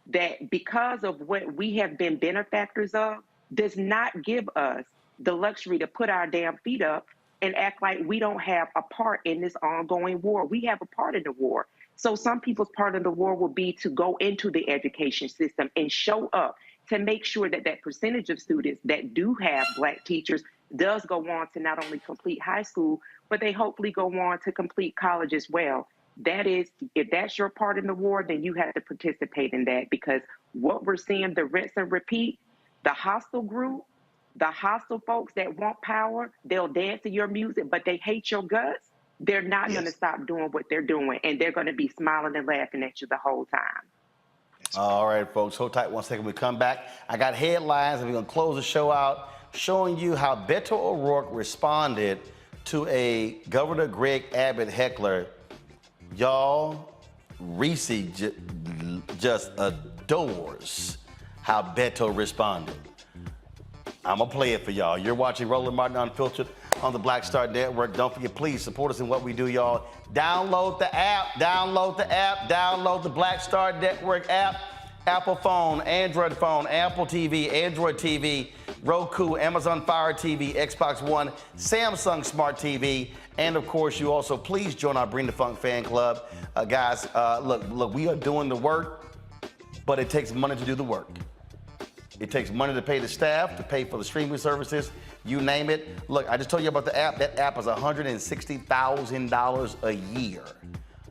that because of what we have been benefactors of does not give us the luxury to put our damn feet up and act like we don't have a part in this ongoing war. We have a part in the war. So some people's part of the war will be to go into the education system and show up to make sure that that percentage of students that do have Black teachers does go on to not only complete high school, but they hopefully go on to complete college as well. That is, if that's your part in the war, then you have to participate in that, because what we're seeing, the rinse and repeat, the hostile group, the hostile folks that want power, they'll dance to your music, but they hate your guts. They're not going to stop doing what they're doing, and they're going to be smiling and laughing at you the whole time. All right, folks, hold tight 1 second. We come back. I got headlines, and we're going to close the show out showing you how Beto O'Rourke responded to a Governor Greg Abbott heckler. Y'all, Reese just adores how Beto responded. I'm going to play it for y'all. You're watching Roland Martin Unfiltered on the Black Star Network. Don't forget, please support us in what we do, y'all. Download the app. Download the Black Star Network app. Apple phone, Android phone, Apple TV, Android TV, Roku, Amazon Fire TV, Xbox One, Samsung Smart TV, and of course, you also please join our Bring the Funk fan club. Guys, look, we are doing the work, but it takes money to do the work. It takes money to pay the staff, to pay for the streaming services, you name it. Look, I just told you about the app. That app is $160,000 a year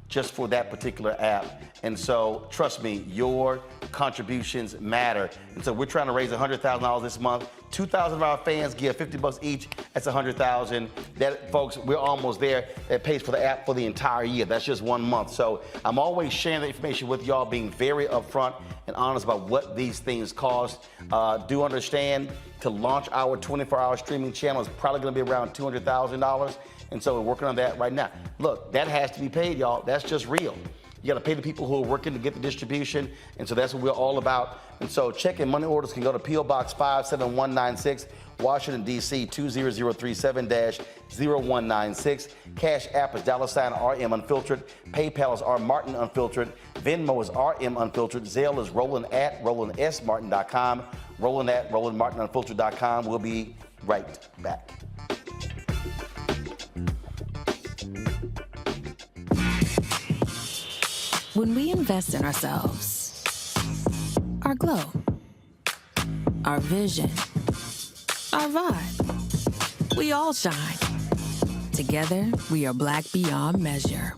just for that particular app. And so, trust me, your contributions matter. And so we're trying to raise $100,000 this month. 2,000 of our fans give $50 each. That's $100,000. That, folks, we're almost there. That pays for the app for the entire year. That's just 1 month. So I'm always sharing the information with y'all, being very upfront and honest about what these things cost. Do understand, to launch our 24-hour streaming channel is probably going to be around $200,000. And so we're working on that right now. Look, that has to be paid, y'all. That's just real. You got to pay the people who are working to get the distribution. And so that's what we're all about. And so check and money orders can go to P.O. Box 57196, Washington, D.C. 20037-0196. Cash App is $RM Unfiltered. PayPal is R Martin Unfiltered. Venmo is RM Unfiltered. Zelle is Roland@RolandSMartin.com. Roland@RolandMartinUnfiltered.com. We'll be right back. When we invest in ourselves, our glow, our vision, our vibe, we all shine. Together, we are Black beyond measure.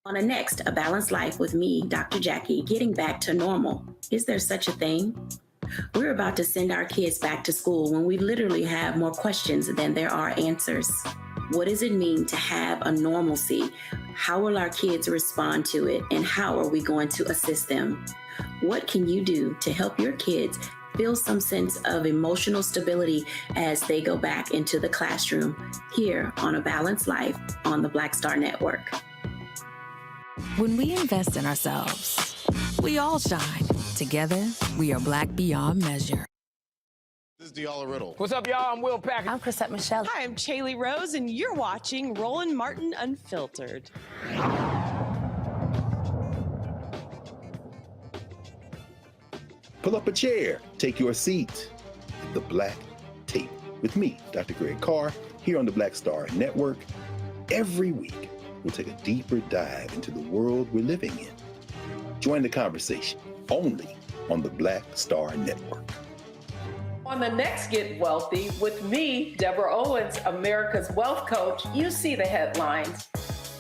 On a next, A Balanced Life with me, Dr. Jackie, getting back to normal. Is there such a thing? We're about to send our kids back to school when we literally have more questions than there are answers. What does it mean to have a normalcy? How will our kids respond to it? And how are we going to assist them? What can you do to help your kids feel some sense of emotional stability as they go back into the classroom? Here on A Balanced Life on the Black Star Network. When we invest in ourselves, we all shine. Together, we are Black beyond measure. This is Diala Riddle. What's up, y'all? I'm Will Packer. I'm Chrisette Michelle. Hi, I'm Chaley Rose, and you're watching Roland Martin Unfiltered. Pull up a chair, take your seat. The Black Tape with me, Dr. Greg Carr, here on the Black Star Network. Every week, we'll take a deeper dive into the world we're living in. Join the conversation only on the Black Star Network. On the next Get Wealthy with me, Deborah Owens, America's Wealth Coach, you see the headlines.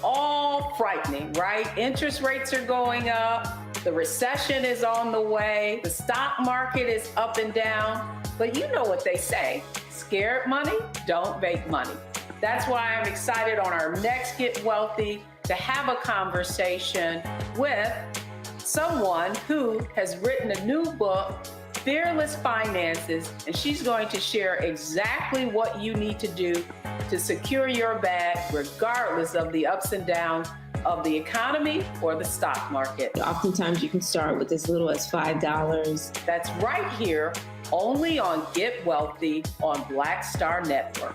All frightening, right? Interest rates are going up. The recession is on the way. The stock market is up and down. But you know what they say, scared money don't make money. That's why I'm excited on our next Get Wealthy to have a conversation with someone who has written a new book, Fearless Finances, and she's going to share exactly what you need to do to secure your bag regardless of the ups and downs of the economy or the stock market. Oftentimes you can start with as little as $5. That's right here, only on Get Wealthy on Black Star Network.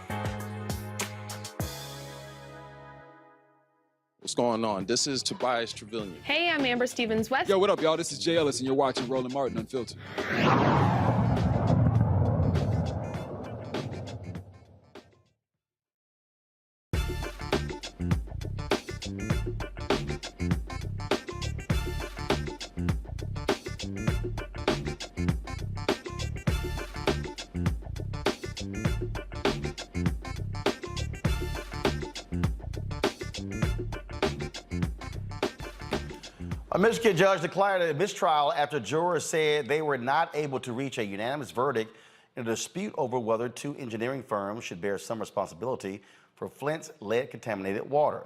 What's going on? This is Tobias Trevelyan. Hey, I'm Amber Stevens-West. Yo, what up, y'all? This is Jay Ellis, and you're watching Roland Martin Unfiltered. A Michigan judge declared a mistrial after jurors said they were not able to reach a unanimous verdict in a dispute over whether two engineering firms should bear some responsibility for Flint's lead-contaminated water.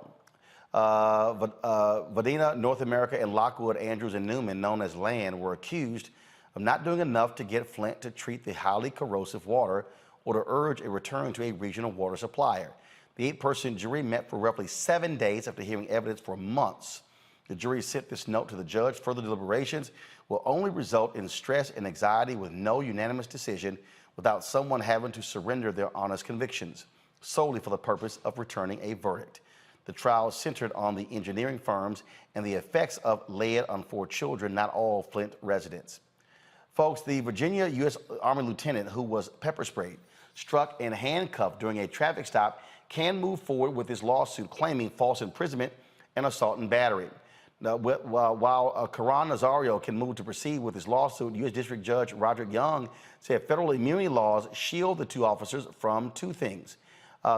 Vadina, North America, and Lockwood, Andrews, and Newman, known as Land, were accused of not doing enough to get Flint to treat the highly corrosive water or to urge a return to a regional water supplier. The 8-person jury met for roughly 7 days after hearing evidence for months. The jury sent this note to the judge. Further deliberations will only result in stress and anxiety with no unanimous decision without someone having to surrender their honest convictions, solely for the purpose of returning a verdict. The trial centered on the engineering firms and the effects of lead on 4 children, not all Flint residents. Folks, the Virginia U.S. Army lieutenant who was pepper sprayed, struck, and handcuffed during a traffic stop can move forward with his lawsuit claiming false imprisonment and assault and battery. While Caron Nazario can move to proceed with his lawsuit, U.S. District Judge Roderick Young said federal immunity laws shield the two officers from two things,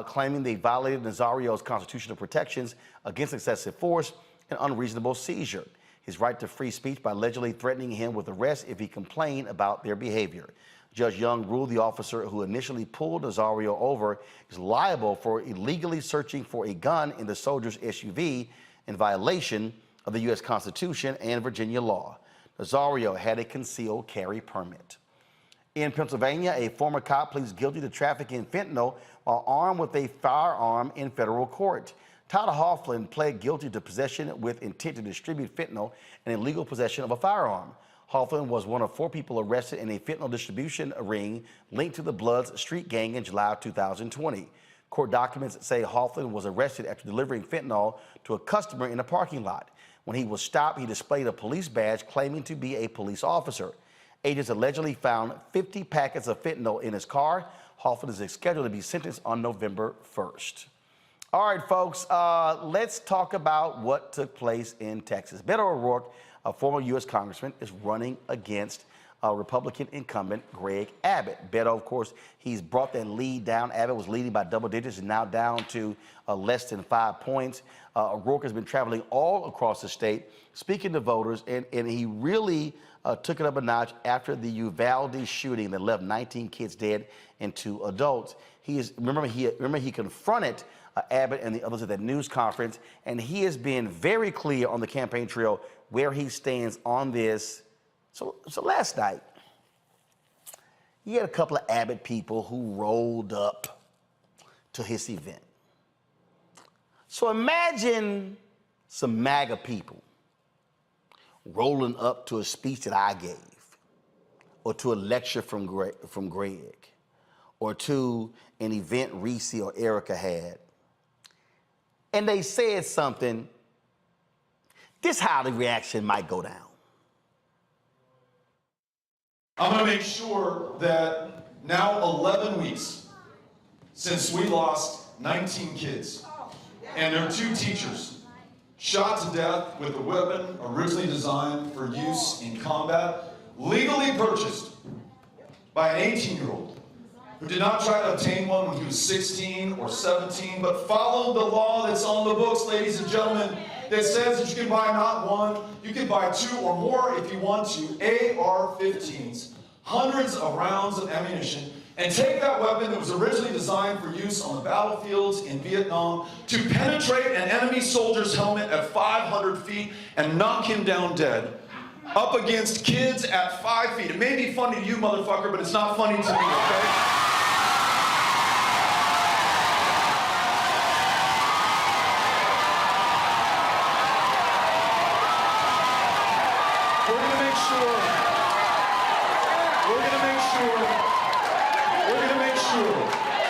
claiming they violated Nazario's constitutional protections against excessive force and unreasonable seizure, his right to free speech by allegedly threatening him with arrest if he complained about their behavior. Judge Young ruled the officer who initially pulled Nazario over is liable for illegally searching for a gun in the soldier's SUV in violation of the U.S. Constitution and Virginia law. Nazario had a concealed carry permit. In Pennsylvania, a former cop pleads guilty to trafficking fentanyl while armed with a firearm in federal court. Todd Hoffland pled guilty to possession with intent to distribute fentanyl and illegal possession of a firearm. Hoffland was one of 4 people arrested in a fentanyl distribution ring linked to the Bloods street gang in July of 2020. Court documents say Hoffland was arrested after delivering fentanyl to a customer in a parking lot. When he was stopped, he displayed a police badge claiming to be a police officer. Agents allegedly found 50 packets of fentanyl in his car. Hoffland is scheduled to be sentenced on November 1st. All right, folks, let's talk about what took place in Texas. Beto O'Rourke, a former U.S. congressman, is running against Republican incumbent Greg Abbott. Beto, of course, he's brought that lead down. Abbott was leading by double digits and now down to less than 5 points. O'Rourke has been traveling all across the state, speaking to voters, and he really took it up a notch after the Uvalde shooting that left 19 kids dead and 2 adults. Remember he confronted Abbott and the others at that news conference, and he has been very clear on the campaign trail where he stands on this. So last night, you had a couple of Abbott people who rolled up to his event. So imagine some MAGA people rolling up to a speech that I gave, or to a lecture from Greg, or to an event Reese or Erica had. And they said something. This is how the reaction might go down. I'm going to make sure that now 11 weeks since we lost 19 kids and their 2 teachers shot to death with a weapon originally designed for use in combat, legally purchased by an 18-year-old who did not try to obtain one when he was 16 or 17, but followed the law that's on the books, ladies and gentlemen, that says that you can buy not one, you can buy 2 or more if you want to, AR-15s, hundreds of rounds of ammunition, and take that weapon that was originally designed for use on the battlefields in Vietnam to penetrate an enemy soldier's helmet at 500 feet and knock him down dead, up against kids at 5 feet. It may be funny to you, motherfucker, but it's not funny to me, okay?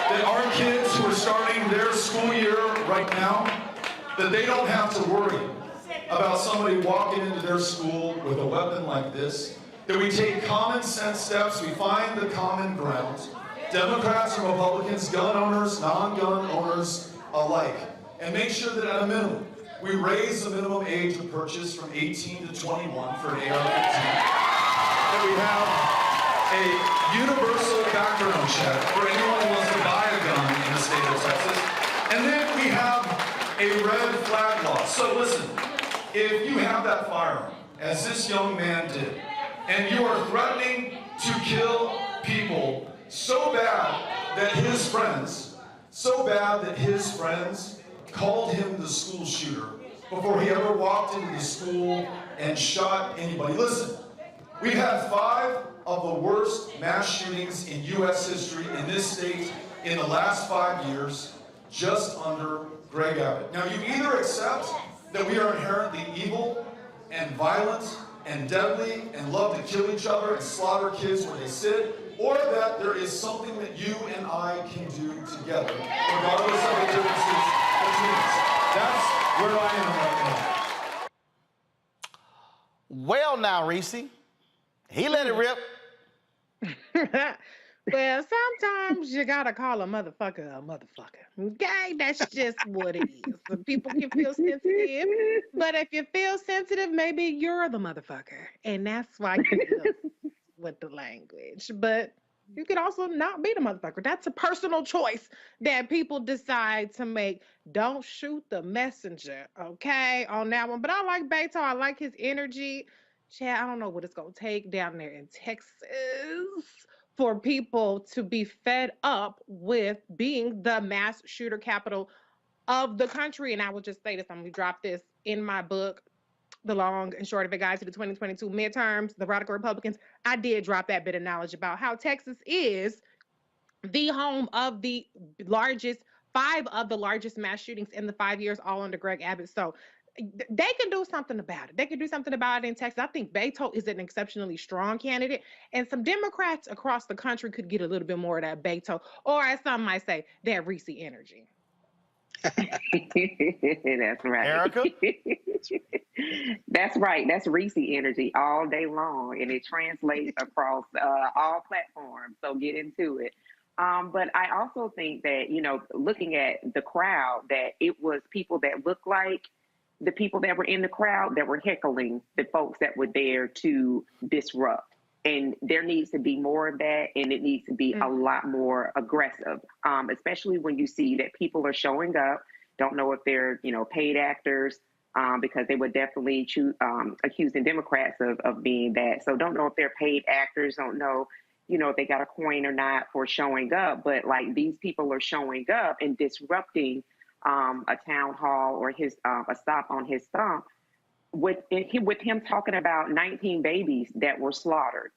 That our kids who are starting their school year right now, that they don't have to worry about somebody walking into their school with a weapon like this, that we take common sense steps, we find the common ground, Democrats and Republicans, gun owners, non-gun owners alike, and make sure that at a minimum, we raise the minimum age of purchase from 18 to 21 for an AR-15, that we have a universal background check for anyone who wants to buy a gun in the state of Texas. And then we have a red flag law. So listen, if you have that firearm, as this young man did, and you are threatening to kill people so bad that his friends called him the school shooter before he ever walked into the school and shot anybody. Listen, we've had 5 of the worst mass shootings in U.S. history in this state in the last 5 years, just under Greg Abbott. Now, you either accept that we are inherently evil and violent and deadly and love to kill each other and slaughter kids where they sit, or that there is something that you and I can do together, regardless of the differences between us. That's where I am right now. Well, now, Reese, he let it rip. Well, sometimes you gotta call a motherfucker. Okay, that's just what it is. Some people can feel sensitive, but if you feel sensitive, maybe you're the motherfucker, and that's why you look with the language. But you could also not be the motherfucker. That's a personal choice that people decide to make. Don't shoot the messenger, okay, on that one. But I like Beto. I like his energy. Chad, I don't know what it's gonna take down there in Texas for people to be fed up with being the mass shooter capital of the country. And I will just say this, I'm gonna drop this in my book, The Long and Short of It Guide to the 2022 Midterms, the Radical Republicans. I did drop that bit of knowledge about how Texas is the home of the largest, 5 of the largest mass shootings in the 5 years, all under Greg Abbott. So they can do something about it. They can do something about it in Texas. I think Beto is an exceptionally strong candidate, and some Democrats across the country could get a little bit more of that Beto, or as some might say, that Reese energy. That's right. Erica? That's right. That's Reese energy all day long, and it translates across all platforms. So get into it. But I also think that, looking at the crowd, that it was people that looked like the people that were in the crowd that were heckling the folks that were there to disrupt. And there needs to be more of that, and it needs to be a lot more aggressive, especially when you see that people are showing up. Don't know if they're, paid actors, because they were definitely accusing Democrats of being that. So don't know if they're paid actors. Don't know, if they got a coin or not for showing up. But like these people are showing up and disrupting a town hall or a stop on his stump with him talking about 19 babies that were slaughtered.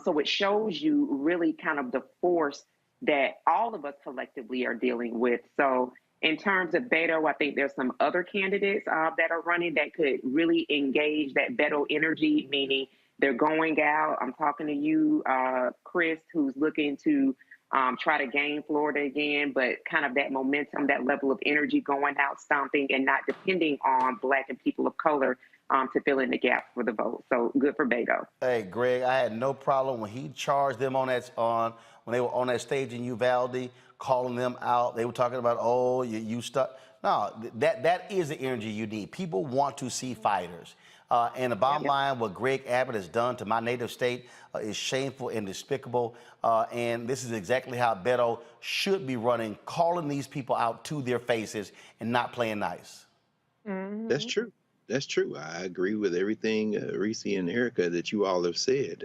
So it shows you really kind of the force that all of us collectively are dealing with. So in terms of Beto, I think there's some other candidates that are running that could really engage that Beto energy, meaning they're going out. I'm talking to you, Chris, who's looking to try to gain Florida again, but kind of that momentum, that level of energy going out, stomping, and not depending on Black and people of color to fill in the gap for the vote. So good for Beto. Hey, Greg, I had no problem when he charged them when they were on that stage in Uvalde, calling them out. They were talking about, oh, you stuck. No, that is the energy you need. People want to see fighters. And the bottom line, what Greg Abbott has done to my native state is shameful and despicable. And this is exactly how Beto should be running, calling these people out to their faces and not playing nice. Mm-hmm. That's true. That's true. I agree with everything Reese and Erica that you all have said.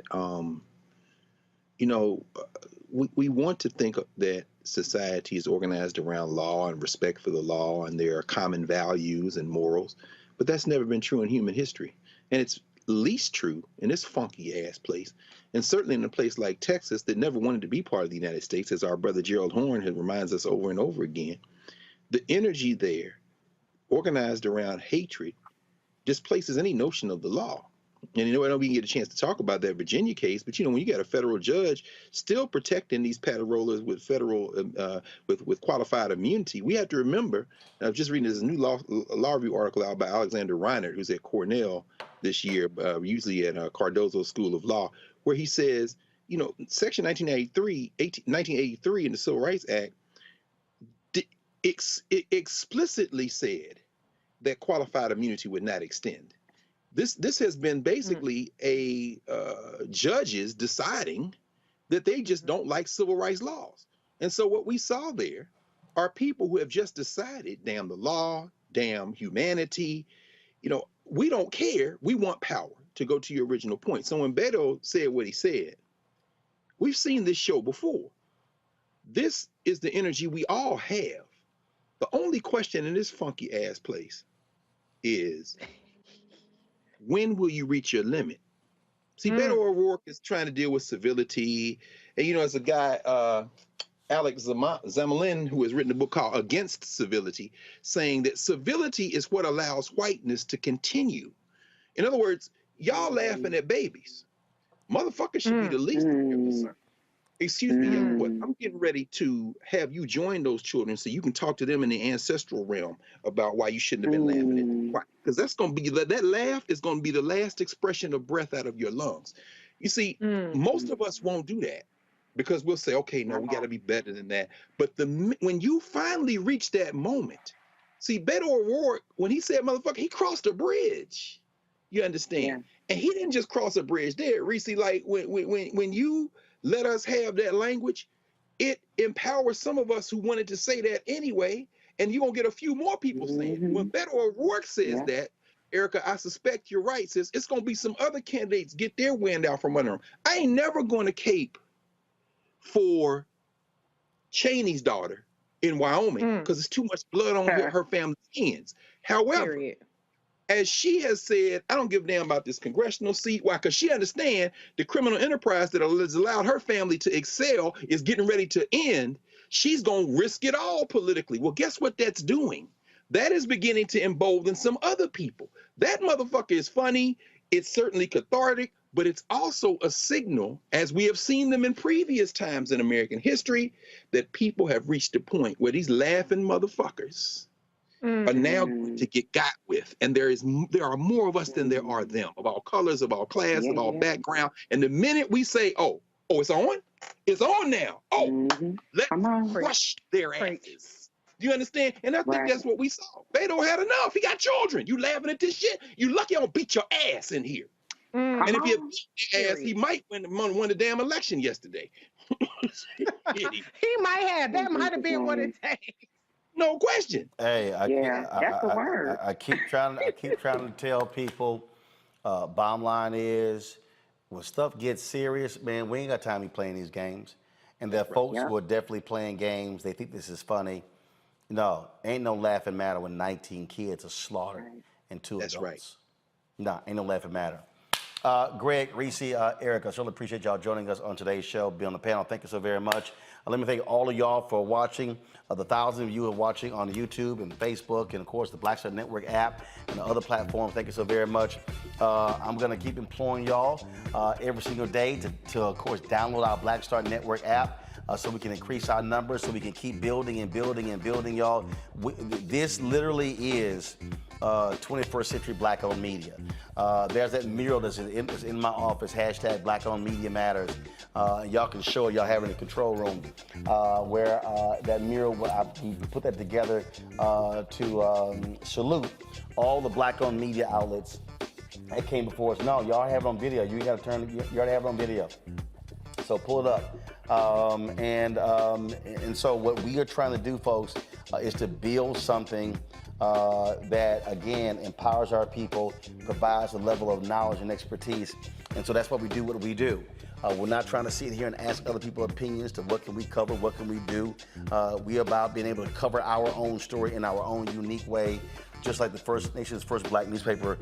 We want to think that society is organized around law and respect for the law, and there are common values and morals, but that's never been true in human history. And it's least true in this funky ass place, and certainly in a place like Texas that never wanted to be part of the United States, as our brother Gerald Horn reminds us over and over again. The energy there, organized around hatred, displaces any notion of the law. And I know we can get a chance to talk about that Virginia case, but when you got a federal judge still protecting these paddle rollers with federal with qualified immunity, we have to remember. I was just reading this new law review article out by Alexander Reinert, who's at Cornell this year, usually at Cardozo School of Law, where he says, Section 1983 in the Civil Rights Act it explicitly said that qualified immunity would not extend. This has been basically judges deciding that they just don't like civil rights laws. And so what we saw there are people who have just decided, damn the law, damn humanity, we don't care, we want power, to go to your original point. So when Beto said what he said, we've seen this show before. This is the energy we all have. The only question in this funky ass place is, when will you reach your limit? See, Beto O'Rourke is trying to deal with civility. And, as a guy, Alex Zamalin, who has written a book called Against Civility, saying that civility is what allows whiteness to continue. In other words, y'all laughing at babies. Motherfuckers should be the least of your concern. Excuse me, I'm getting ready to have you join those children so you can talk to them in the ancestral realm about why you shouldn't have been laughing at them. Why? Because that's going to be, that laugh is going to be the last expression of breath out of your lungs. You see, most of us won't do that. because we'll say, okay, no, we got to be better than that. But when you finally reach that moment, see, Beto O'Rourke, when he said motherfucker, he crossed a bridge. You understand? Yeah. And he didn't just cross a bridge there, Reese. Like when you let us have that language, it empowers some of us who wanted to say that anyway. And you're gonna get a few more people saying it. When Beto O'Rourke says that, Erica, I suspect you're right, sis. It's gonna be some other candidates get their wind out from under them. I ain't never gonna cape for Cheney's daughter in Wyoming because it's too much blood on her family's hands. However, as she has said, I don't give a damn about this congressional seat. Why? Because she understands the criminal enterprise that has allowed her family to excel is getting ready to end. She's going to risk it all politically. Well, guess what that's doing? That is beginning to embolden some other people. That motherfucker is funny. It's certainly cathartic, but it's also a signal, as we have seen them in previous times in American history, that people have reached a point where these laughing motherfuckers are now going to get got with. And there are more of us than there are them, of all colors, of all class, of all background. And the minute we say, oh, it's on? It's on now. Oh, let's crush their asses. Do you understand? And I think that's what we saw. Beto had enough. He got children. You laughing at this shit? You lucky I don't beat your ass in here. And if he had beat your ass, he might win the damn election yesterday. He might have. That might have been what it takes. No question. Hey, I keep trying to tell people, bottom line is, when stuff gets serious, man, we ain't got time to be playing these games. And there are folks who are definitely playing games. They think this is funny. No, ain't no laughing matter when 19 kids are slaughtered and 2 adults. That's right. No, ain't no laughing matter. Greg, Reese, Eric, I certainly appreciate y'all joining us on today's show, be on the panel. Thank you so very much. Let me thank all of y'all for watching, the thousands of you who are watching on YouTube and Facebook and, of course, the Black Star Network app and the other platforms. Thank you so very much. I'm going to keep imploring y'all every single day to, of course, download our Black Star Network app. So we can increase our numbers, so we can keep building and building and building, y'all. This literally is 21st century Black-owned media. There's that mural that's in my office, hashtag Black-owned media matters. Y'all can show it, y'all have it in the control room, where that mural, I put that together to salute all the Black-owned media outlets that came before us. No, y'all have it on video. You already have it on video. So pull it up. And so what we are trying to do, folks, is to build something that, again, empowers our people, provides a level of knowledge and expertise. And so that's why we do what we do. We're not trying to sit here and ask other people opinions to what can we cover, what can we do. We're about being able to cover our own story in our own unique way, just like the nation's first Black newspaper,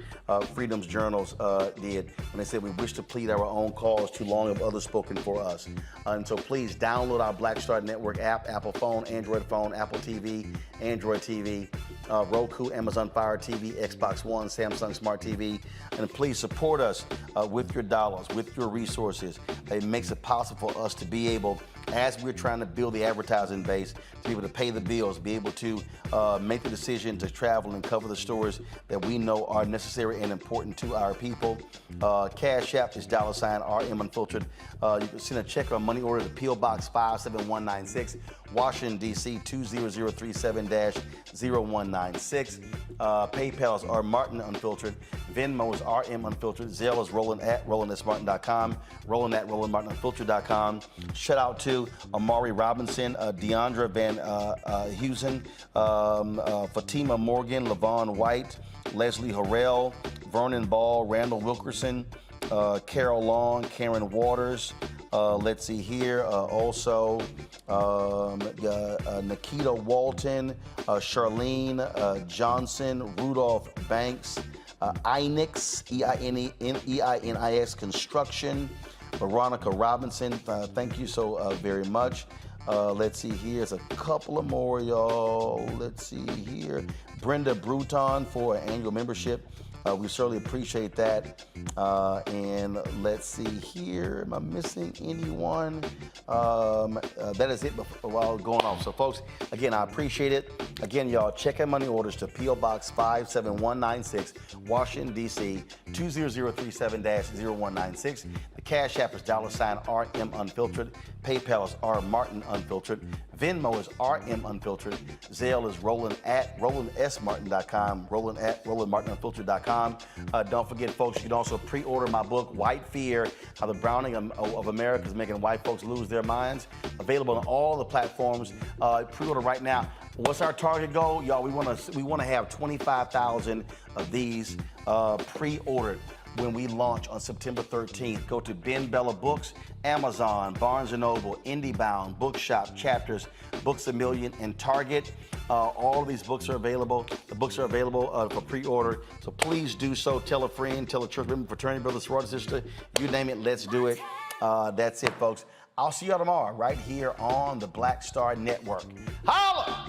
Freedom's Journals, did when they said we wish to plead our own cause, too long have others spoken for us. And so please download our Black Star Network app, Apple phone, Android phone, Apple TV, Android TV, Roku, Amazon Fire TV, Xbox One, Samsung Smart TV. And please support us with your dollars, with your resources. It makes it possible for us to be able, as we're trying to build the advertising base, to be able to pay the bills, be able to make the decision to travel and cover the stories that we know are necessary and important to our people. Cash App is $RM Unfiltered. You can send a check or money order to P.O. Box 57196, Washington, D.C. 20037-0196. PayPal is R Martin Unfiltered. Venmo is RM Unfiltered. Zelle is Roland@RolandSMartin.com. Roland@RolandMartinUnfiltered.com. Shout out to Amari Robinson, Deandra Van Heusen, Fatima Morgan, Lavon White, Leslie Harrell, Vernon Ball, Randall Wilkerson, Carol Long, Karen Waters. Let's see here. Also, Nikita Walton, Charlene Johnson, Rudolph Banks, Einix, EINIX Construction, Veronica Robinson. Thank you so very much. Let's see here. There's a couple of more, y'all. Let's see here. Brenda Bruton for an annual membership. We certainly appreciate that. And let's see here. Am I missing anyone? That is it while going off. So, folks, again, I appreciate it. Again, y'all, check out money orders to P.O. Box 57196, Washington, D.C. 20037-0196. The Cash App is $RM Unfiltered. PayPal is R Martin Unfiltered. Venmo is RM Unfiltered. Zelle is Roland@RolandSMartin.com. Roland@RolandMartinUnfiltered.com. Don't forget, folks, you can also pre-order my book, White Fear: How the Browning of America is Making White Folks Lose Their Minds. Available on all the platforms. Pre-order right now. What's our target goal, y'all? We want to have 25,000 of these pre-ordered when we launch on September 13th. Go to Ben Bella Books, Amazon, Barnes & Noble, IndieBound, Bookshop, Chapters, Books A Million, and Target. All of these books are available. The books are available for pre-order, so please do so. Tell a friend, tell a church member, fraternity brother, sorority sister, you name it, let's do it. That's it, folks. I'll see y'all tomorrow right here on the Black Star Network. Holla!